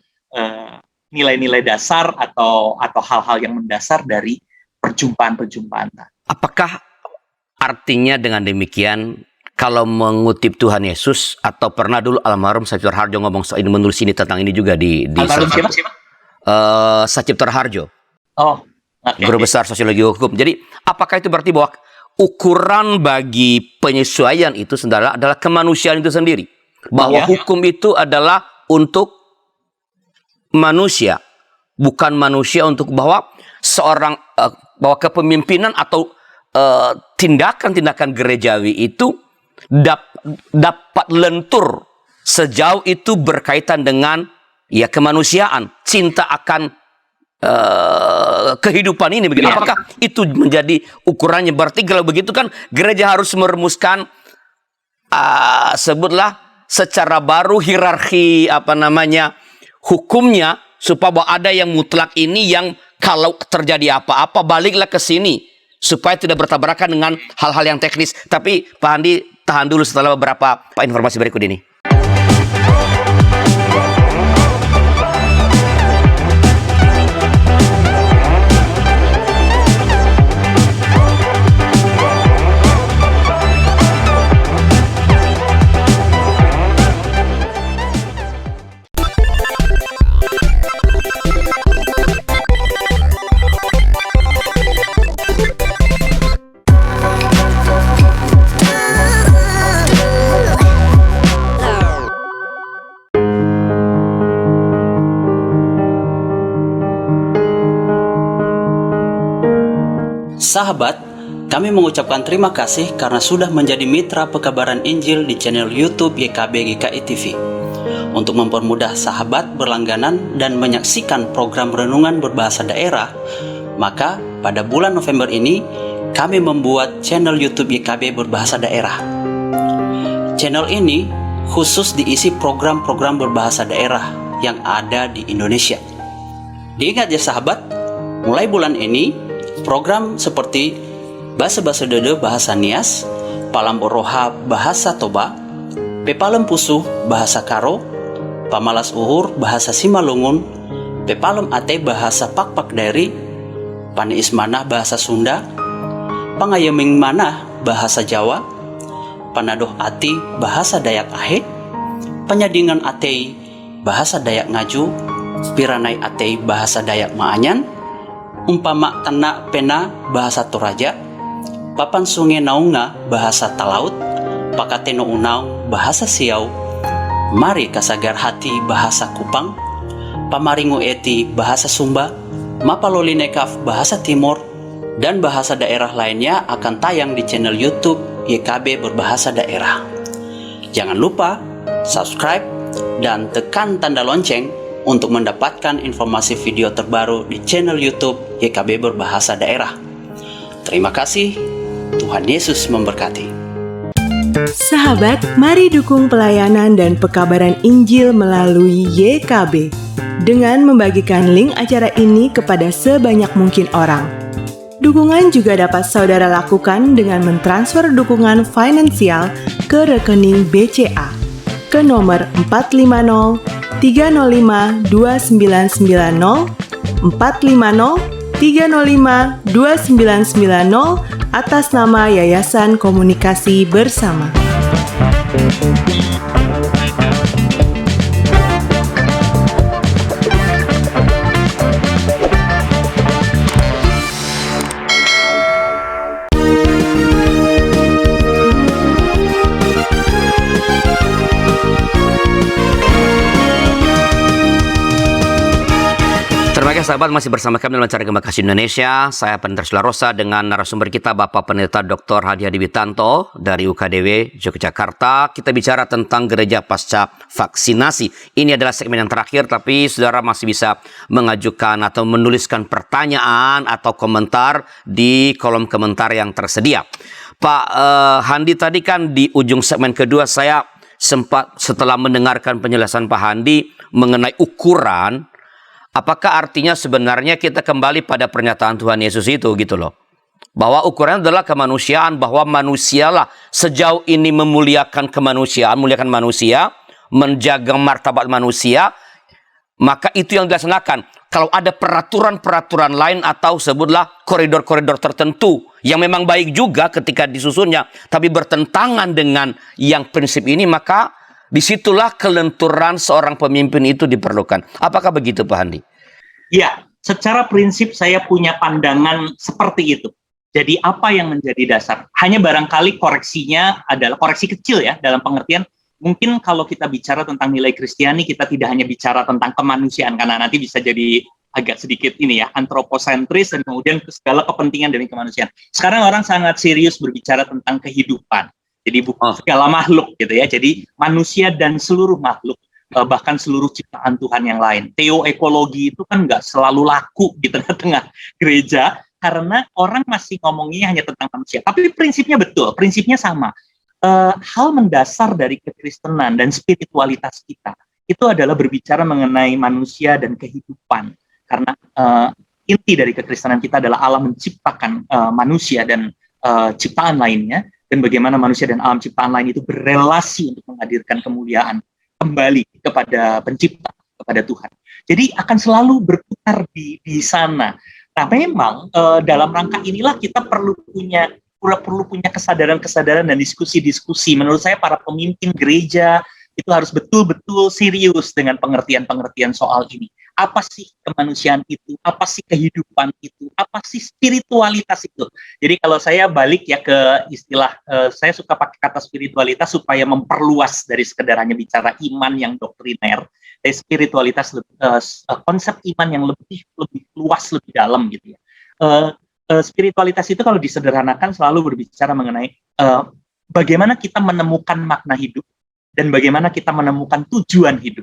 nilai-nilai dasar atau hal-hal yang mendasar dari perjumpaan-perjumpaan. Apakah artinya dengan demikian, kalau mengutip Tuhan Yesus, atau pernah dulu almarhum Sacipto Harjo ngomong ini, menulis ini tentang ini juga di almarhum siapa? Sacipto Harjo. Oh, okay. Guru besar sosiologi hukum. Jadi, apakah itu berarti bahwa ukuran bagi penyesuaian itu sebenarnya adalah kemanusiaan itu sendiri? Bahwa hukum itu adalah untuk manusia, bukan manusia untuk bahwa bahwa kepemimpinan atau tindakan-tindakan gerejawi itu dapat lentur sejauh itu berkaitan dengan kemanusiaan, cinta akan kehidupan ini begitu. Apakah itu menjadi ukurannya? Berarti kalau begitu kan gereja harus merumuskan sebutlah secara baru hierarki hukumnya, supaya bahwa ada yang mutlak ini yang kalau terjadi apa-apa baliklah ke sini, supaya tidak bertabrakan dengan hal-hal yang teknis. Tapi Pak Andi tahan dulu setelah beberapa informasi berikut ini. Sahabat, kami mengucapkan terima kasih karena sudah menjadi mitra pekabaran Injil di channel YouTube YKB GKI TV. Untuk mempermudah sahabat berlangganan dan menyaksikan program renungan berbahasa daerah, maka pada bulan November ini kami membuat channel YouTube YKB berbahasa daerah. Channel ini khusus diisi program-program berbahasa daerah yang ada di Indonesia. Diingat ya sahabat, mulai bulan ini program seperti Basa-Basa Dede Bahasa Nias, Palamboroha Bahasa Toba, Pepalem Pusuh Bahasa Karo, Pamalas Uhur Bahasa Simalungun, Pepalem Ate Bahasa Pakpak Daeri, Paniis Manah Bahasa Sunda, Pangayeming Manah Bahasa Jawa, Panadoh Ati Bahasa Dayak Ahe, Penyadingan Atei Bahasa Dayak Ngaju, Piranai Atei Bahasa Dayak Maanyan, Umpama Kena Pena Bahasa Toraja, Papan Sungai Naunga Bahasa Talaut, Pakateno Unau Bahasa Siau, Mari Kasagar Hati Bahasa Kupang, Pamaringu Eti Bahasa Sumba, Mapalolinekaf Bahasa Timur, dan bahasa daerah lainnya akan tayang di channel YouTube YKB Berbahasa Daerah. Jangan lupa subscribe dan tekan tanda lonceng untuk mendapatkan informasi video terbaru di channel YouTube YKB Berbahasa Daerah. Terima kasih, Tuhan Yesus memberkati. Sahabat, mari dukung pelayanan dan pekabaran Injil melalui YKB dengan membagikan link acara ini kepada sebanyak mungkin orang. Dukungan juga dapat saudara lakukan dengan mentransfer dukungan finansial ke rekening BCA ke nomor 450 305 2990 450 305 2990 atas nama Yayasan Komunikasi Bersama. Sahabat, masih bersama kami dalam acara Gema Kasih Indonesia. Saya Pendeta Sula Rosa dengan narasumber kita Bapak Pendeta Dr. Hadi Hadi Witanto dari UKDW Yogyakarta. Kita bicara tentang gereja pasca vaksinasi. Ini adalah segmen yang terakhir, tapi saudara masih bisa mengajukan atau menuliskan pertanyaan atau komentar di kolom komentar yang tersedia. Pak Handi, tadi kan di ujung segmen kedua saya sempat setelah mendengarkan penjelasan Pak Handi mengenai ukuran. Apakah artinya sebenarnya kita kembali pada pernyataan Tuhan Yesus itu gitu loh. Bahwa ukurannya adalah kemanusiaan, bahwa manusialah sejauh ini memuliakan kemanusiaan, memuliakan manusia, menjaga martabat manusia, maka itu yang dilaksanakan. Kalau ada peraturan-peraturan lain atau sebutlah koridor-koridor tertentu yang memang baik juga ketika disusunnya, tapi bertentangan dengan yang prinsip ini, maka disitulah kelenturan seorang pemimpin itu diperlukan. Apakah begitu Pak Handi? Ya, secara prinsip saya punya pandangan seperti itu. Jadi apa yang menjadi dasar? Hanya barangkali koreksinya adalah koreksi kecil ya, dalam pengertian mungkin kalau kita bicara tentang nilai Kristiani, kita tidak hanya bicara tentang kemanusiaan, karena nanti bisa jadi agak sedikit ini ya, antroposentris dan kemudian segala kepentingan dari kemanusiaan. Sekarang orang sangat serius berbicara tentang kehidupan. Jadi bukan segala makhluk gitu ya. Jadi manusia dan seluruh makhluk, bahkan seluruh ciptaan Tuhan yang lain. Teoekologi itu kan nggak selalu laku di tengah-tengah gereja karena orang masih ngomongnya hanya tentang manusia. Tapi prinsipnya betul, prinsipnya sama. Hal mendasar dari kekristenan dan spiritualitas kita itu adalah berbicara mengenai manusia dan kehidupan. Karena inti dari kekristenan kita adalah Allah menciptakan manusia dan ciptaan lainnya dan bagaimana manusia dan alam ciptaan lain itu berelasi untuk menghadirkan kemuliaan kembali kepada pencipta, kepada Tuhan. Jadi akan selalu berputar di sana. Nah, memang dalam rangka inilah kita perlu punya kesadaran-kesadaran dan diskusi-diskusi. Menurut saya para pemimpin gereja itu harus betul-betul serius dengan pengertian-pengertian soal ini. Apa sih kemanusiaan itu? Apa sih kehidupan itu? Apa sih spiritualitas itu? Jadi kalau saya balik ya ke istilah, saya suka pakai kata spiritualitas supaya memperluas dari sekedar hanya bicara iman yang doktriner. Spiritualitas, konsep iman yang lebih luas, lebih dalam gitu ya. Spiritualitas itu kalau disederhanakan selalu berbicara mengenai bagaimana kita menemukan makna hidup dan bagaimana kita menemukan tujuan hidup.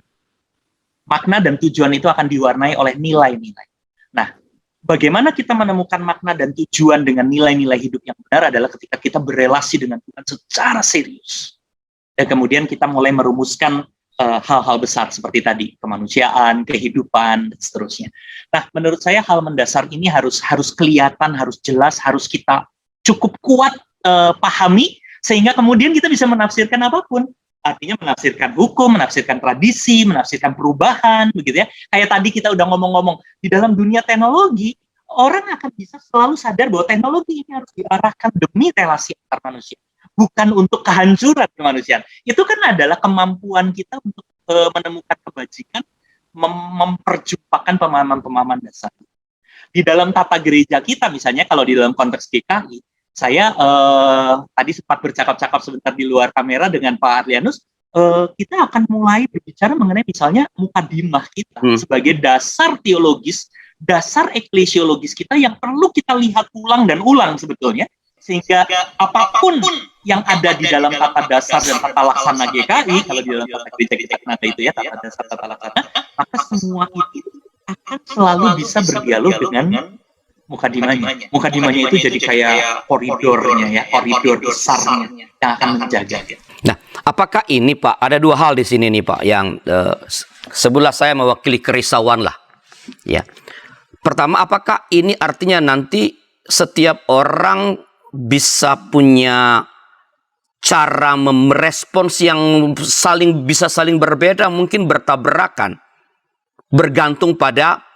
Makna dan tujuan itu akan diwarnai oleh nilai-nilai. Nah, bagaimana kita menemukan makna dan tujuan dengan nilai-nilai hidup yang benar adalah ketika kita berelasi dengan Tuhan secara serius. Dan kemudian kita mulai merumuskan hal-hal besar seperti tadi, kemanusiaan, kehidupan, dan seterusnya. Nah, menurut saya hal mendasar ini harus kelihatan, harus jelas, harus kita cukup kuat pahami, sehingga kemudian kita bisa menafsirkan apapun. Artinya menafsirkan hukum, menafsirkan tradisi, menafsirkan perubahan, begitu ya. Kayak tadi kita udah ngomong-ngomong, di dalam dunia teknologi, orang akan bisa selalu sadar bahwa teknologi ini harus diarahkan demi relasi antar manusia, bukan untuk kehancuran kemanusiaan. Itu kan adalah kemampuan kita untuk menemukan kebajikan, memperjumpakan pemahaman-pemahaman dasar. Di dalam tata gereja kita, misalnya kalau di dalam konteks GKI, saya tadi sempat bercakap-cakap sebentar di luar kamera dengan Pak Arlianus, kita akan mulai berbicara mengenai misalnya mukadimah kita sebagai dasar teologis, dasar eklesiologis kita yang perlu kita lihat ulang dan ulang sebetulnya, sehingga apapun yang ada di dalam tata dasar dan tata laksana GKI, kalau di dalam tata gereja kita ada itu ya, tata dasar tata laksana, maka semua itu akan selalu bisa berdialog dengan mukadimahnya. Mukadimahnya itu jadi kayak koridornya ya, koridor besarnya yang akan menjaga. Nah, apakah ini Pak, ada dua hal di sini nih Pak, yang sebelah saya mewakili kerisauan lah. Ya. Pertama, apakah ini artinya nanti setiap orang bisa punya cara merespons yang bisa saling berbeda, mungkin bertabrakan, bergantung pada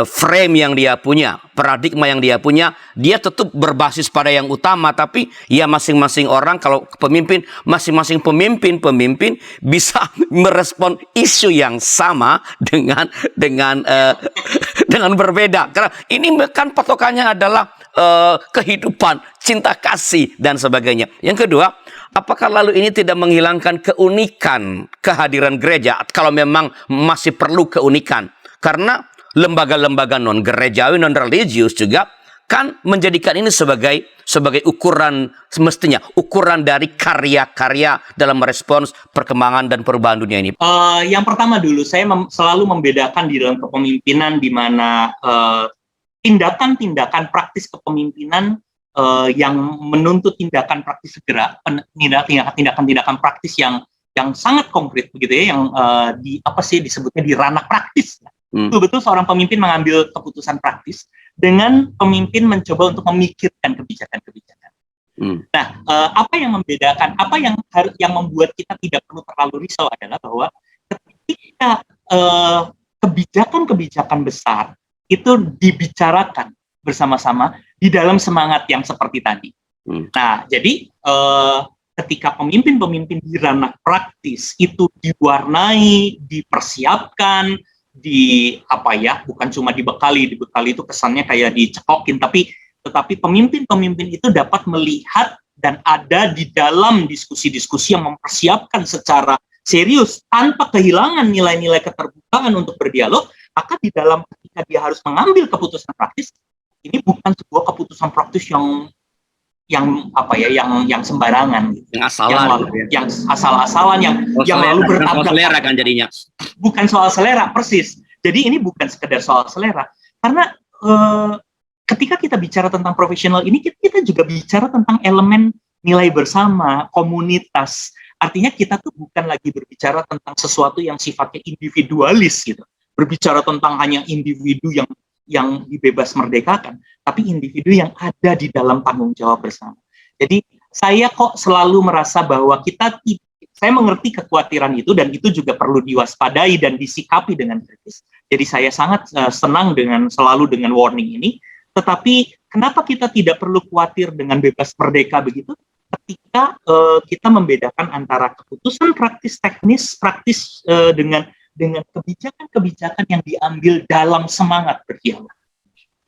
frame yang dia punya, paradigma yang dia punya, dia tetap berbasis pada yang utama, tapi ya masing-masing orang, kalau pemimpin, masing-masing pemimpin bisa merespon isu yang sama dengan berbeda. Karena ini kan patokannya adalah kehidupan, cinta kasih dan sebagainya. Yang kedua, apakah lalu ini tidak menghilangkan keunikan kehadiran gereja kalau memang masih perlu keunikan? Karena lembaga-lembaga non-gerejawi, non-religius juga kan menjadikan ini sebagai ukuran semestinya, ukuran dari karya-karya dalam merespons perkembangan dan perubahan dunia ini. Yang pertama dulu, saya selalu membedakan di dalam kepemimpinan di mana tindakan-tindakan praktis kepemimpinan yang menuntut tindakan praktis segera, tindakan-tindakan praktis yang sangat konkret begitu ya, yang disebutnya di ranah praktis. Betul-betul seorang pemimpin mengambil keputusan praktis dengan pemimpin mencoba untuk memikirkan kebijakan-kebijakan. Nah, apa yang membedakan, apa yang membuat kita tidak perlu terlalu risau adalah bahwa ketika kebijakan-kebijakan besar itu dibicarakan bersama-sama di dalam semangat yang seperti tadi. Nah, jadi ketika pemimpin-pemimpin di ranah praktis itu diwarnai, dipersiapkan, bukan cuma dibekali itu kesannya kayak dicekokin, tetapi pemimpin-pemimpin itu dapat melihat dan ada di dalam diskusi-diskusi yang mempersiapkan secara serius tanpa kehilangan nilai-nilai keterbukaan untuk berdialog, maka di dalam ketika dia harus mengambil keputusan praktis, ini bukan sebuah keputusan praktis yang sembarangan, yang asalan, yang asal-asalan, yang lalu bertabrakan. Selera kan jadinya. Bukan soal selera, persis. Jadi ini bukan sekedar soal selera, karena ketika kita bicara tentang profesional ini, kita juga bicara tentang elemen nilai bersama, komunitas. Artinya kita tuh bukan lagi berbicara tentang sesuatu yang sifatnya individualis gitu, berbicara tentang hanya individu yang dibebas merdekakan, tapi individu yang ada di dalam tanggung jawab bersama. Jadi saya kok selalu merasa bahwa saya mengerti kekhawatiran itu dan itu juga perlu diwaspadai dan disikapi dengan kritis. Jadi saya sangat senang selalu dengan warning ini. Tetapi kenapa kita tidak perlu khawatir dengan bebas merdeka begitu? Ketika kita membedakan antara keputusan praktis teknis, dengan kebijakan-kebijakan yang diambil dalam semangat berdialog.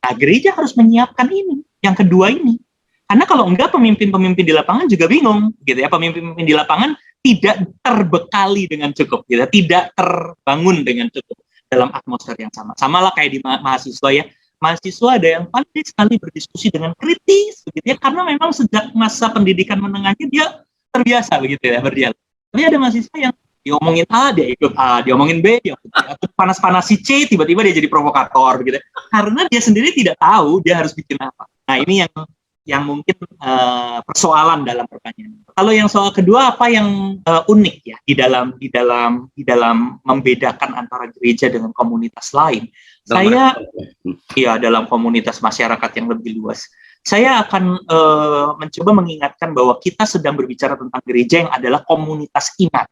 Nah, gereja harus menyiapkan ini, yang kedua ini. Karena kalau enggak, pemimpin-pemimpin di lapangan juga bingung, gitu ya. Pemimpin-pemimpin di lapangan tidak terbekali dengan cukup, gitu, tidak terbangun dengan cukup dalam atmosfer yang sama. Sama lah kayak di mahasiswa ya. Mahasiswa ada yang pandai sekali berdiskusi dengan kritis, begitu ya. Karena memang sejak masa pendidikan menengahnya dia terbiasa begitu ya berdialog. Tapi ada mahasiswa yang diomongin A, dia ikut A, diomongin B, dia ikut B. Panas-panas si C, tiba-tiba dia jadi provokator, begitu. Karena dia sendiri tidak tahu dia harus bikin apa. Nah, ini yang mungkin persoalan dalam pertanyaan. Kalau yang soal kedua, apa yang unik ya di dalam membedakan antara gereja dengan komunitas lain? Dalam komunitas masyarakat yang lebih luas. Saya akan mencoba mengingatkan bahwa kita sedang berbicara tentang gereja yang adalah komunitas iman.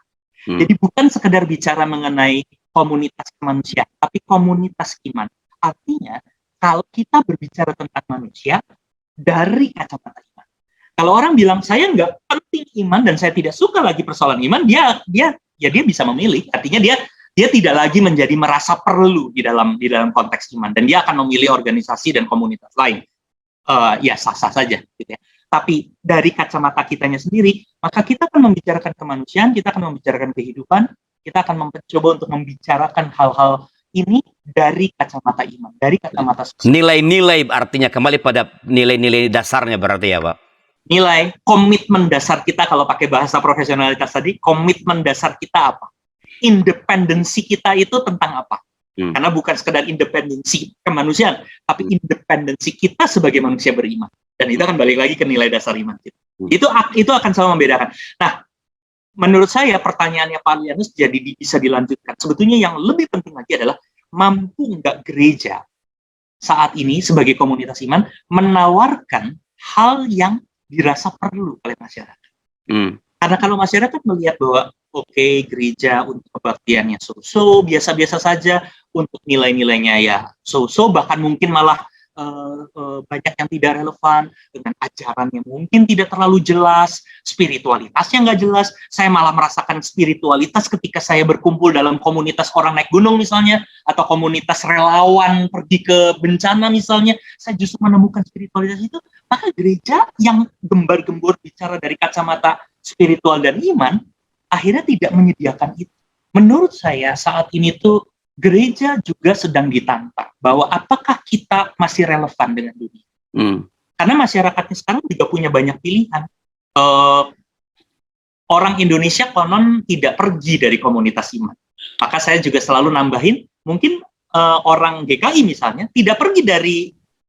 Jadi bukan sekedar bicara mengenai komunitas manusia, tapi komunitas iman. Artinya, kalau kita berbicara tentang manusia, dari kacamata iman. Kalau orang bilang, saya nggak penting iman dan saya tidak suka lagi persoalan iman, dia bisa memilih. Artinya dia tidak lagi menjadi merasa perlu di dalam konteks iman. Dan dia akan memilih organisasi dan komunitas lain. Ya sah-sah saja. Gitu ya. Tapi dari kacamata kitanya sendiri, maka kita akan membicarakan kemanusiaan, kita akan membicarakan kehidupan, kita akan mencoba untuk membicarakan hal-hal ini dari kacamata iman, dari kacamata sosial. Nilai-nilai artinya kembali pada nilai-nilai dasarnya berarti ya Pak? Nilai, komitmen dasar kita, kalau pakai bahasa profesionalitas tadi, komitmen dasar kita apa? Independensi kita itu tentang apa? Karena bukan sekedar independensi kemanusiaan, tapi independensi kita sebagai manusia beriman. Dan itu akan balik lagi ke nilai dasar iman kita. Itu akan selalu membedakan. Nah, menurut saya pertanyaannya Pak Lianus jadi bisa dilanjutkan. Sebetulnya yang lebih penting lagi adalah mampu nggak gereja saat ini sebagai komunitas iman menawarkan hal yang dirasa perlu oleh masyarakat. Karena kalau masyarakat melihat bahwa oke, gereja untuk kebaktiannya so-so, biasa-biasa saja, untuk nilai-nilainya ya so-so, bahkan mungkin malah banyak yang tidak relevan, dengan ajarannya mungkin tidak terlalu jelas, spiritualitasnya nggak jelas. Saya malah merasakan spiritualitas ketika saya berkumpul dalam komunitas orang naik gunung misalnya, atau komunitas relawan pergi ke bencana misalnya, saya justru menemukan spiritualitas itu. Maka gereja yang gembar-gembor bicara dari kacamata spiritual dan iman, akhirnya tidak menyediakan itu. Menurut saya saat ini tuh gereja juga sedang ditantang bahwa apakah kita masih relevan dengan dunia. Karena masyarakatnya sekarang juga punya banyak pilihan. Orang Indonesia konon tidak pergi dari komunitas iman. Maka saya juga selalu nambahin, mungkin orang GKI misalnya tidak pergi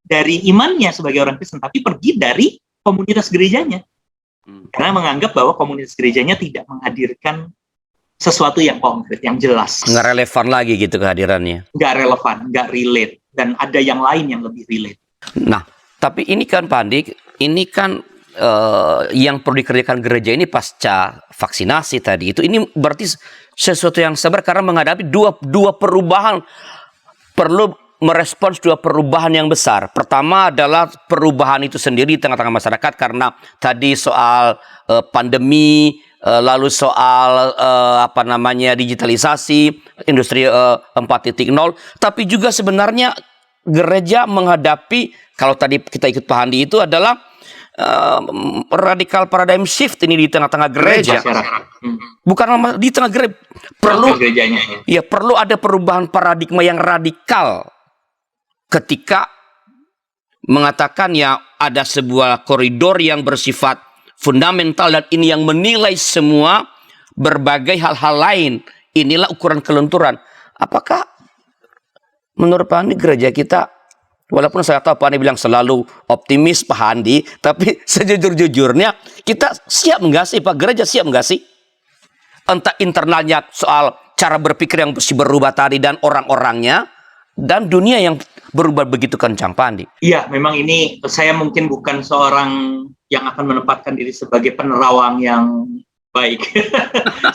dari imannya sebagai orang Kristen, tapi pergi dari komunitas gerejanya. Karena menganggap bahwa komunitas gerejanya tidak menghadirkan sesuatu yang konkret, yang jelas. Nggak relevan lagi gitu kehadirannya. Nggak relevan, nggak relate. Dan ada yang lain yang lebih relate. Nah, tapi ini kan Pak Andi, ini kan yang perlu dikerjakan gereja ini pasca vaksinasi tadi. Ini berarti sesuatu yang sabar karena menghadapi dua perubahan. Perlu merespons dua perubahan yang besar. Pertama adalah perubahan itu sendiri di tengah-tengah masyarakat karena tadi soal pandemi, lalu soal digitalisasi, industri 4.0, tapi juga sebenarnya gereja menghadapi, kalau tadi kita ikut Pak Handi itu adalah radikal paradigm shift ini di tengah-tengah gereja. Bukan di tengah gereja. Perlu ada perubahan paradigma yang radikal ketika mengatakan ya ada sebuah koridor yang bersifat fundamental dan ini yang menilai semua berbagai hal-hal lain. Inilah ukuran kelenturan. Apakah menurut Pak Handi gereja kita, walaupun saya tahu Pak Handi bilang selalu optimis Pak Handi, tapi sejujur-jujurnya kita siap nggak sih Pak? Gereja siap nggak sih? Entah internalnya soal cara berpikir yang mesti berubah tadi dan orang-orangnya, dan dunia yang berubah begitu kencang Pak Handi. Iya, memang ini saya mungkin bukan seorang yang akan menempatkan diri sebagai penerawang yang baik.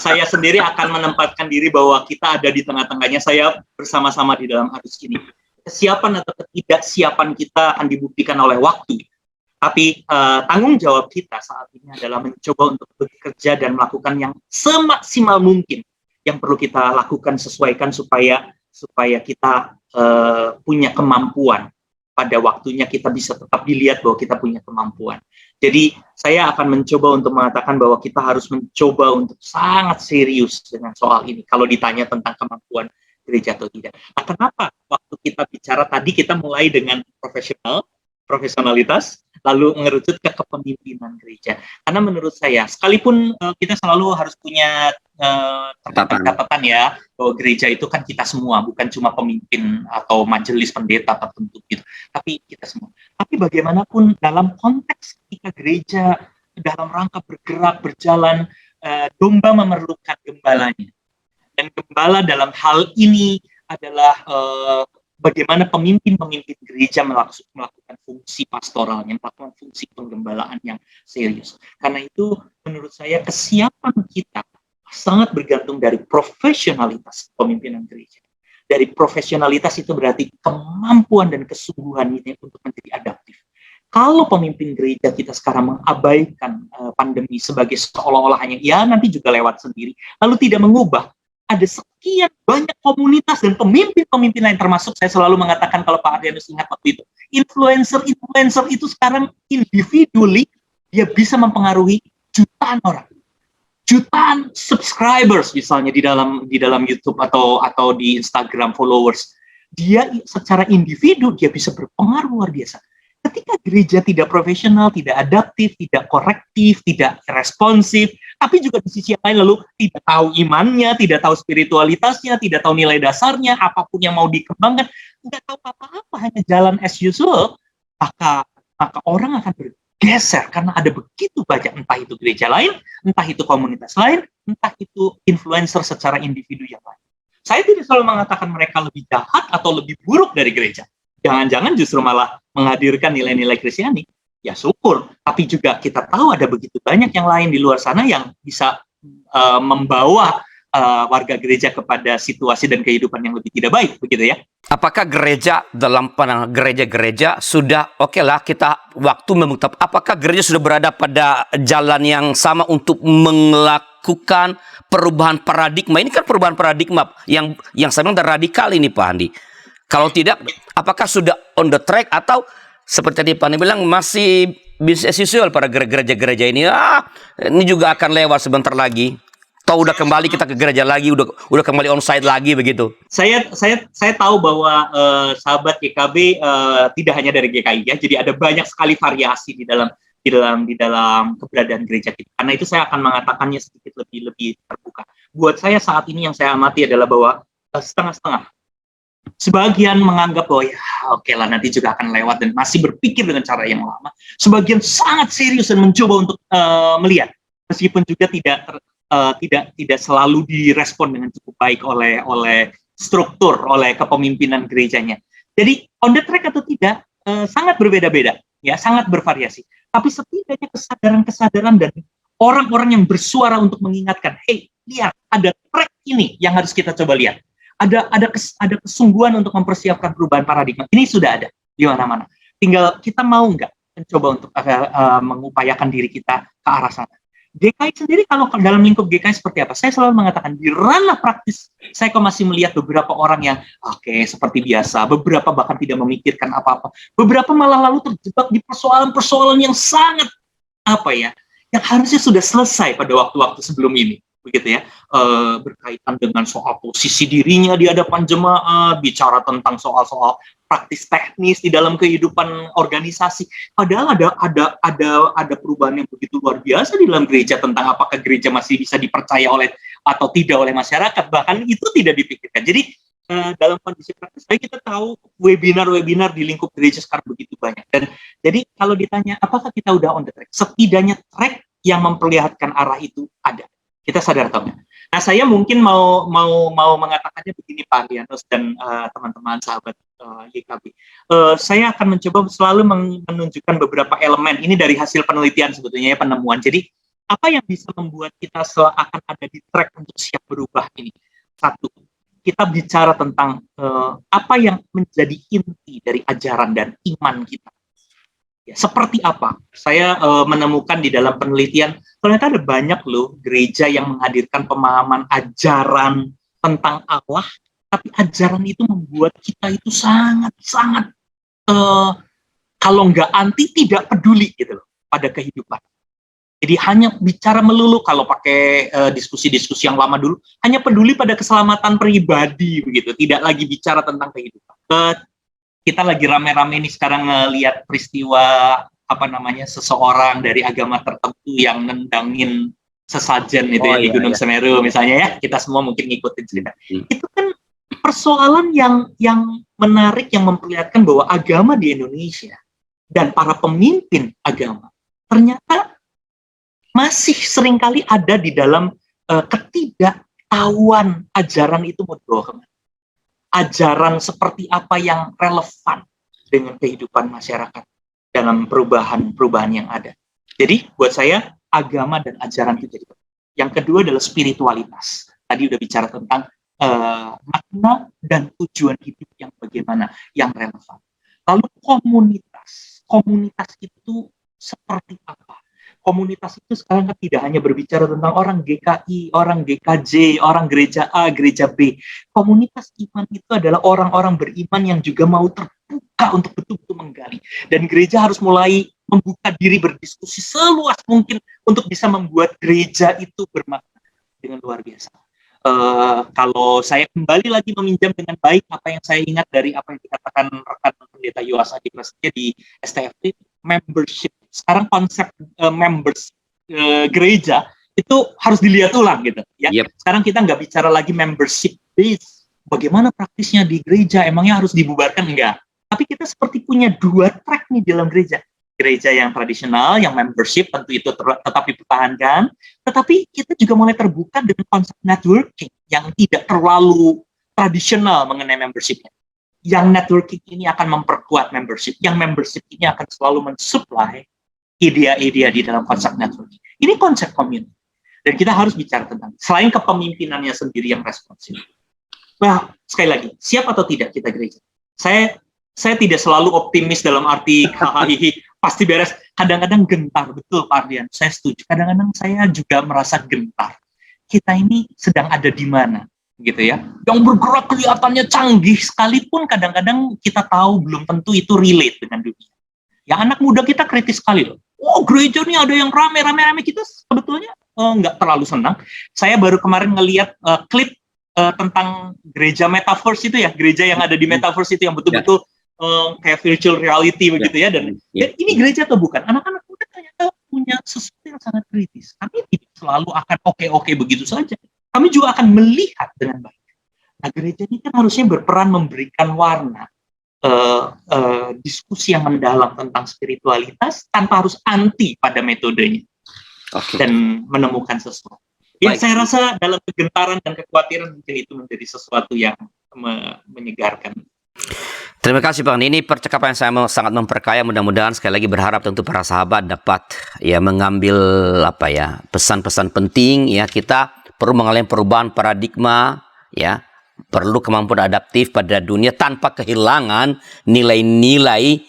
Saya sendiri akan menempatkan diri bahwa kita ada di tengah-tengahnya. Saya bersama-sama di dalam arus ini. Kesiapan atau ketidaksiapan kita akan dibuktikan oleh waktu. Tapi tanggung jawab kita saat ini adalah mencoba untuk bekerja dan melakukan yang semaksimal mungkin. Yang perlu kita lakukan, sesuaikan supaya kita punya kemampuan. Pada waktunya kita bisa tetap dilihat bahwa kita punya kemampuan. Jadi saya akan mencoba untuk mengatakan bahwa kita harus mencoba untuk sangat serius dengan soal ini. Kalau ditanya tentang kemampuan gereja atau tidak. Nah, kenapa waktu kita bicara tadi kita mulai dengan profesionalitas, lalu mengerucut ke kepemimpinan gereja. Karena menurut saya, sekalipun kita selalu harus punya catatan ya, bahwa gereja itu kan kita semua, bukan cuma pemimpin atau majelis pendeta tertentu gitu, tapi kita semua. Tapi bagaimanapun dalam konteks ketika gereja dalam rangka bergerak, berjalan, domba memerlukan gembalanya. Dan gembala dalam hal ini adalah bagaimana pemimpin-pemimpin gereja melakukan fungsi pastoralnya, melakukan fungsi penggembalaan yang serius. Karena itu menurut saya kesiapan kita sangat bergantung dari profesionalitas pemimpinan gereja. Dari profesionalitas itu berarti kemampuan dan kesungguhan ini untuk menjadi adaptif. Kalau pemimpin gereja kita sekarang mengabaikan pandemi sebagai seolah-olah hanya ya nanti juga lewat sendiri, lalu tidak mengubah, ada sekian banyak komunitas dan pemimpin-pemimpin lain, termasuk saya selalu mengatakan kalau Pak Adrianus ingat waktu itu, influencer itu sekarang individually dia bisa mempengaruhi jutaan orang. Jutaan subscribers misalnya di dalam YouTube atau di Instagram followers. Dia secara individu dia bisa berpengaruh luar biasa. Ketika gereja tidak profesional, tidak adaptif, tidak korektif, tidak responsif, tapi juga di sisi lain lalu tidak tahu imannya, tidak tahu spiritualitasnya, tidak tahu nilai dasarnya, apapun yang mau dikembangkan, tidak tahu apa-apa, hanya jalan as usual, maka orang akan bergeser karena ada begitu banyak, entah itu gereja lain, entah itu komunitas lain, entah itu influencer secara individu yang lain. Saya tidak selalu mengatakan mereka lebih jahat atau lebih buruk dari gereja. Jangan-jangan justru malah menghadirkan nilai-nilai Kristiani. Ya syukur, tapi juga kita tahu ada begitu banyak yang lain di luar sana yang bisa membawa warga gereja kepada situasi dan kehidupan yang lebih tidak baik, begitu ya. Apakah gereja dalam pandangan gereja-gereja sudah oke lah kita waktu membuktikan, apakah gereja sudah berada pada jalan yang sama untuk melakukan perubahan paradigma? Ini kan perubahan paradigma yang saya bilang radikal ini Pak Andi. Kalau tidak, apakah sudah on the track atau seperti tadi Pak Andi bilang masih business as usual pada gereja-gereja ini? Ini juga akan lewat sebentar lagi. Atau udah kembali kita ke gereja lagi, udah kembali onsite lagi begitu? Saya tahu bahwa sahabat GKB tidak hanya dari GKI ya, jadi ada banyak sekali variasi di dalam keberadaan gereja kita. Karena itu saya akan mengatakannya sedikit lebih terbuka. Buat saya saat ini yang saya amati adalah bahwa setengah-setengah. Sebagian menganggap bahwa ya oke lah nanti juga akan lewat dan masih berpikir dengan cara yang lama. Sebagian sangat serius dan mencoba untuk melihat, meskipun juga tidak selalu direspon dengan cukup baik oleh struktur, oleh kepemimpinan gerejanya. Jadi on the track atau tidak sangat berbeda-beda, ya sangat bervariasi. Tapi setidaknya kesadaran dan orang-orang yang bersuara untuk mengingatkan, hey lihat ada track ini yang harus kita coba lihat. Ada kesungguhan untuk mempersiapkan perubahan paradigma. Ini sudah ada di mana-mana. Tinggal kita mau nggak mencoba untuk mengupayakan diri kita ke arah sana. GKI sendiri kalau dalam lingkup GKI seperti apa? Saya selalu mengatakan di ranah praktis, saya kok masih melihat beberapa orang yang seperti biasa, beberapa bahkan tidak memikirkan apa-apa. Beberapa malah lalu terjebak di persoalan-persoalan yang sangat yang harusnya sudah selesai pada waktu-waktu sebelum ini. Begitu ya, berkaitan dengan soal posisi dirinya di hadapan jemaat, bicara tentang soal-soal praktis teknis di dalam kehidupan organisasi. Padahal ada perubahan yang begitu luar biasa di dalam gereja tentang apakah gereja masih bisa dipercaya oleh atau tidak oleh masyarakat. Bahkan itu tidak dipikirkan. Jadi dalam kondisi praktis, kita tahu webinar-webinar di lingkup gereja sekarang begitu banyak. Dan jadi kalau ditanya apakah kita udah on the track, setidaknya track yang memperlihatkan arah itu ada. Kita sadar atau enggak? Nah, saya mungkin mau mengatakannya begini, Pak Arlianus dan teman-teman sahabat YKB. Saya akan mencoba selalu menunjukkan beberapa elemen. Ini dari hasil penelitian sebetulnya ya, penemuan. Jadi apa yang bisa membuat kita akan ada di track untuk siap berubah ini? Satu, kita bicara tentang apa yang menjadi inti dari ajaran dan iman kita. Ya, seperti apa? Saya menemukan di dalam penelitian, ternyata ada banyak loh gereja yang menghadirkan pemahaman ajaran tentang Allah, tapi ajaran itu membuat kita itu sangat-sangat, kalau nggak anti, tidak peduli gitu loh pada kehidupan. Jadi hanya bicara melulu, kalau pakai diskusi-diskusi yang lama dulu, hanya peduli pada keselamatan pribadi begitu, tidak lagi bicara tentang kehidupan. Kita lagi rame-rame nih sekarang ngelihat peristiwa seseorang dari agama tertentu yang nendangin sesajen itu di Gunung Semeru misalnya ya, kita semua mungkin ngikutin cerita. Itu kan persoalan yang menarik, yang memperlihatkan bahwa agama di Indonesia dan para pemimpin agama ternyata masih seringkali ada di dalam ketidaktahuan ajaran itu mau dibawa kemana. Ajaran seperti apa yang relevan dengan kehidupan masyarakat dalam perubahan yang ada. Jadi buat saya agama dan ajaran itu jadi penting. Yang kedua adalah spiritualitas. Tadi udah bicara tentang makna dan tujuan hidup yang bagaimana, yang relevan. Lalu komunitas itu seperti apa? Komunitas itu sekarang kan tidak hanya berbicara tentang orang GKI, orang GKJ, orang gereja A, gereja B. Komunitas iman itu adalah orang-orang beriman yang juga mau terbuka untuk betul-betul menggali. Dan gereja harus mulai membuka diri berdiskusi seluas mungkin untuk bisa membuat gereja itu bermakna dengan luar biasa. Kalau saya kembali lagi meminjam dengan baik apa yang saya ingat dari apa yang dikatakan rekan pendeta Yoas Adi Prasetya di STFT, membership. Sekarang konsep members gereja itu harus dilihat ulang gitu ya. Sekarang kita nggak bicara lagi membership base. Bagaimana praktisnya di gereja? Emangnya harus dibubarkan? Enggak. Tapi kita seperti punya dua track nih dalam gereja. Gereja yang tradisional, yang membership tentu itu tetap dipertahankan, tetapi kita juga mulai terbuka dengan konsep networking yang tidak terlalu tradisional mengenai membershipnya. Yang networking ini akan memperkuat membership, yang membership ini akan selalu mensupply ide-ide di dalam konsep networking. Ini konsep community. Dan kita harus bicara tentang, selain kepemimpinannya sendiri yang responsif. Nah, sekali lagi, siap atau tidak kita gereja? Saya tidak selalu optimis dalam arti pasti beres. Kadang-kadang gentar, betul Pak Ardian, saya setuju. Kadang-kadang saya juga merasa gentar. Kita ini sedang ada di mana, gitu ya? Yang bergerak kelihatannya canggih sekalipun kadang-kadang kita tahu belum tentu itu relate dengan dunia. Ya anak muda kita kritis sekali loh. Oh gereja nih ada yang rame-rame, kita sebetulnya nggak terlalu senang. Saya baru kemarin ngelihat klip tentang gereja metaverse itu ya, gereja yang ada di metaverse itu yang betul-betul kayak virtual reality begitu ya, dan ini gereja atau bukan? Anak-anak muda ternyata punya sesuatu yang sangat kritis. Kami tidak selalu akan oke begitu saja. Kami juga akan melihat dengan baik. Nah, gereja ini kan harusnya berperan memberikan warna diskusi yang mendalam tentang spiritualitas tanpa harus anti pada metodenya dan menemukan sesuatu. Ya, saya rasa dalam kegentaran dan kekhawatiran mungkin itu menjadi sesuatu yang menyegarkan. Terima kasih Bang. Ini percakapan yang saya sangat memperkaya. Mudah-mudahan sekali lagi berharap tentu para sahabat dapat ya mengambil pesan-pesan penting ya. Kita perlu mengalami perubahan paradigma ya. Perlu kemampuan adaptif pada dunia tanpa kehilangan nilai-nilai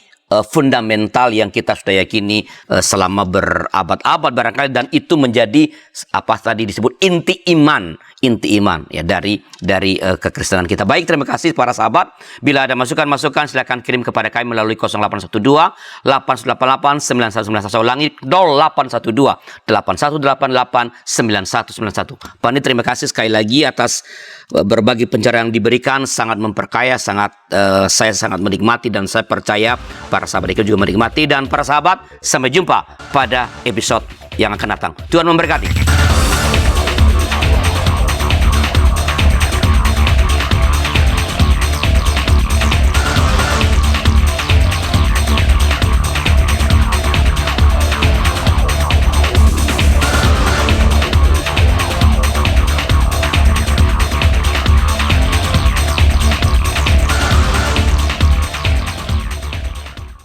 fundamental yang kita sudah yakini selama berabad-abad barangkali, dan itu menjadi apa tadi disebut inti iman ya dari kekristenan kita. Baik, terima kasih para sahabat. Bila ada masukan-masukan silakan kirim kepada kami melalui 0812 888 9191. Saya ulangi 0812 8188 9191. Pak Andi, terima kasih sekali lagi atas berbagai pencerahan yang diberikan, sangat memperkaya, saya sangat menikmati, dan saya percaya para sahabat juga menikmati. Dan para sahabat, sampai jumpa pada episode yang akan datang. Tuhan memberkati.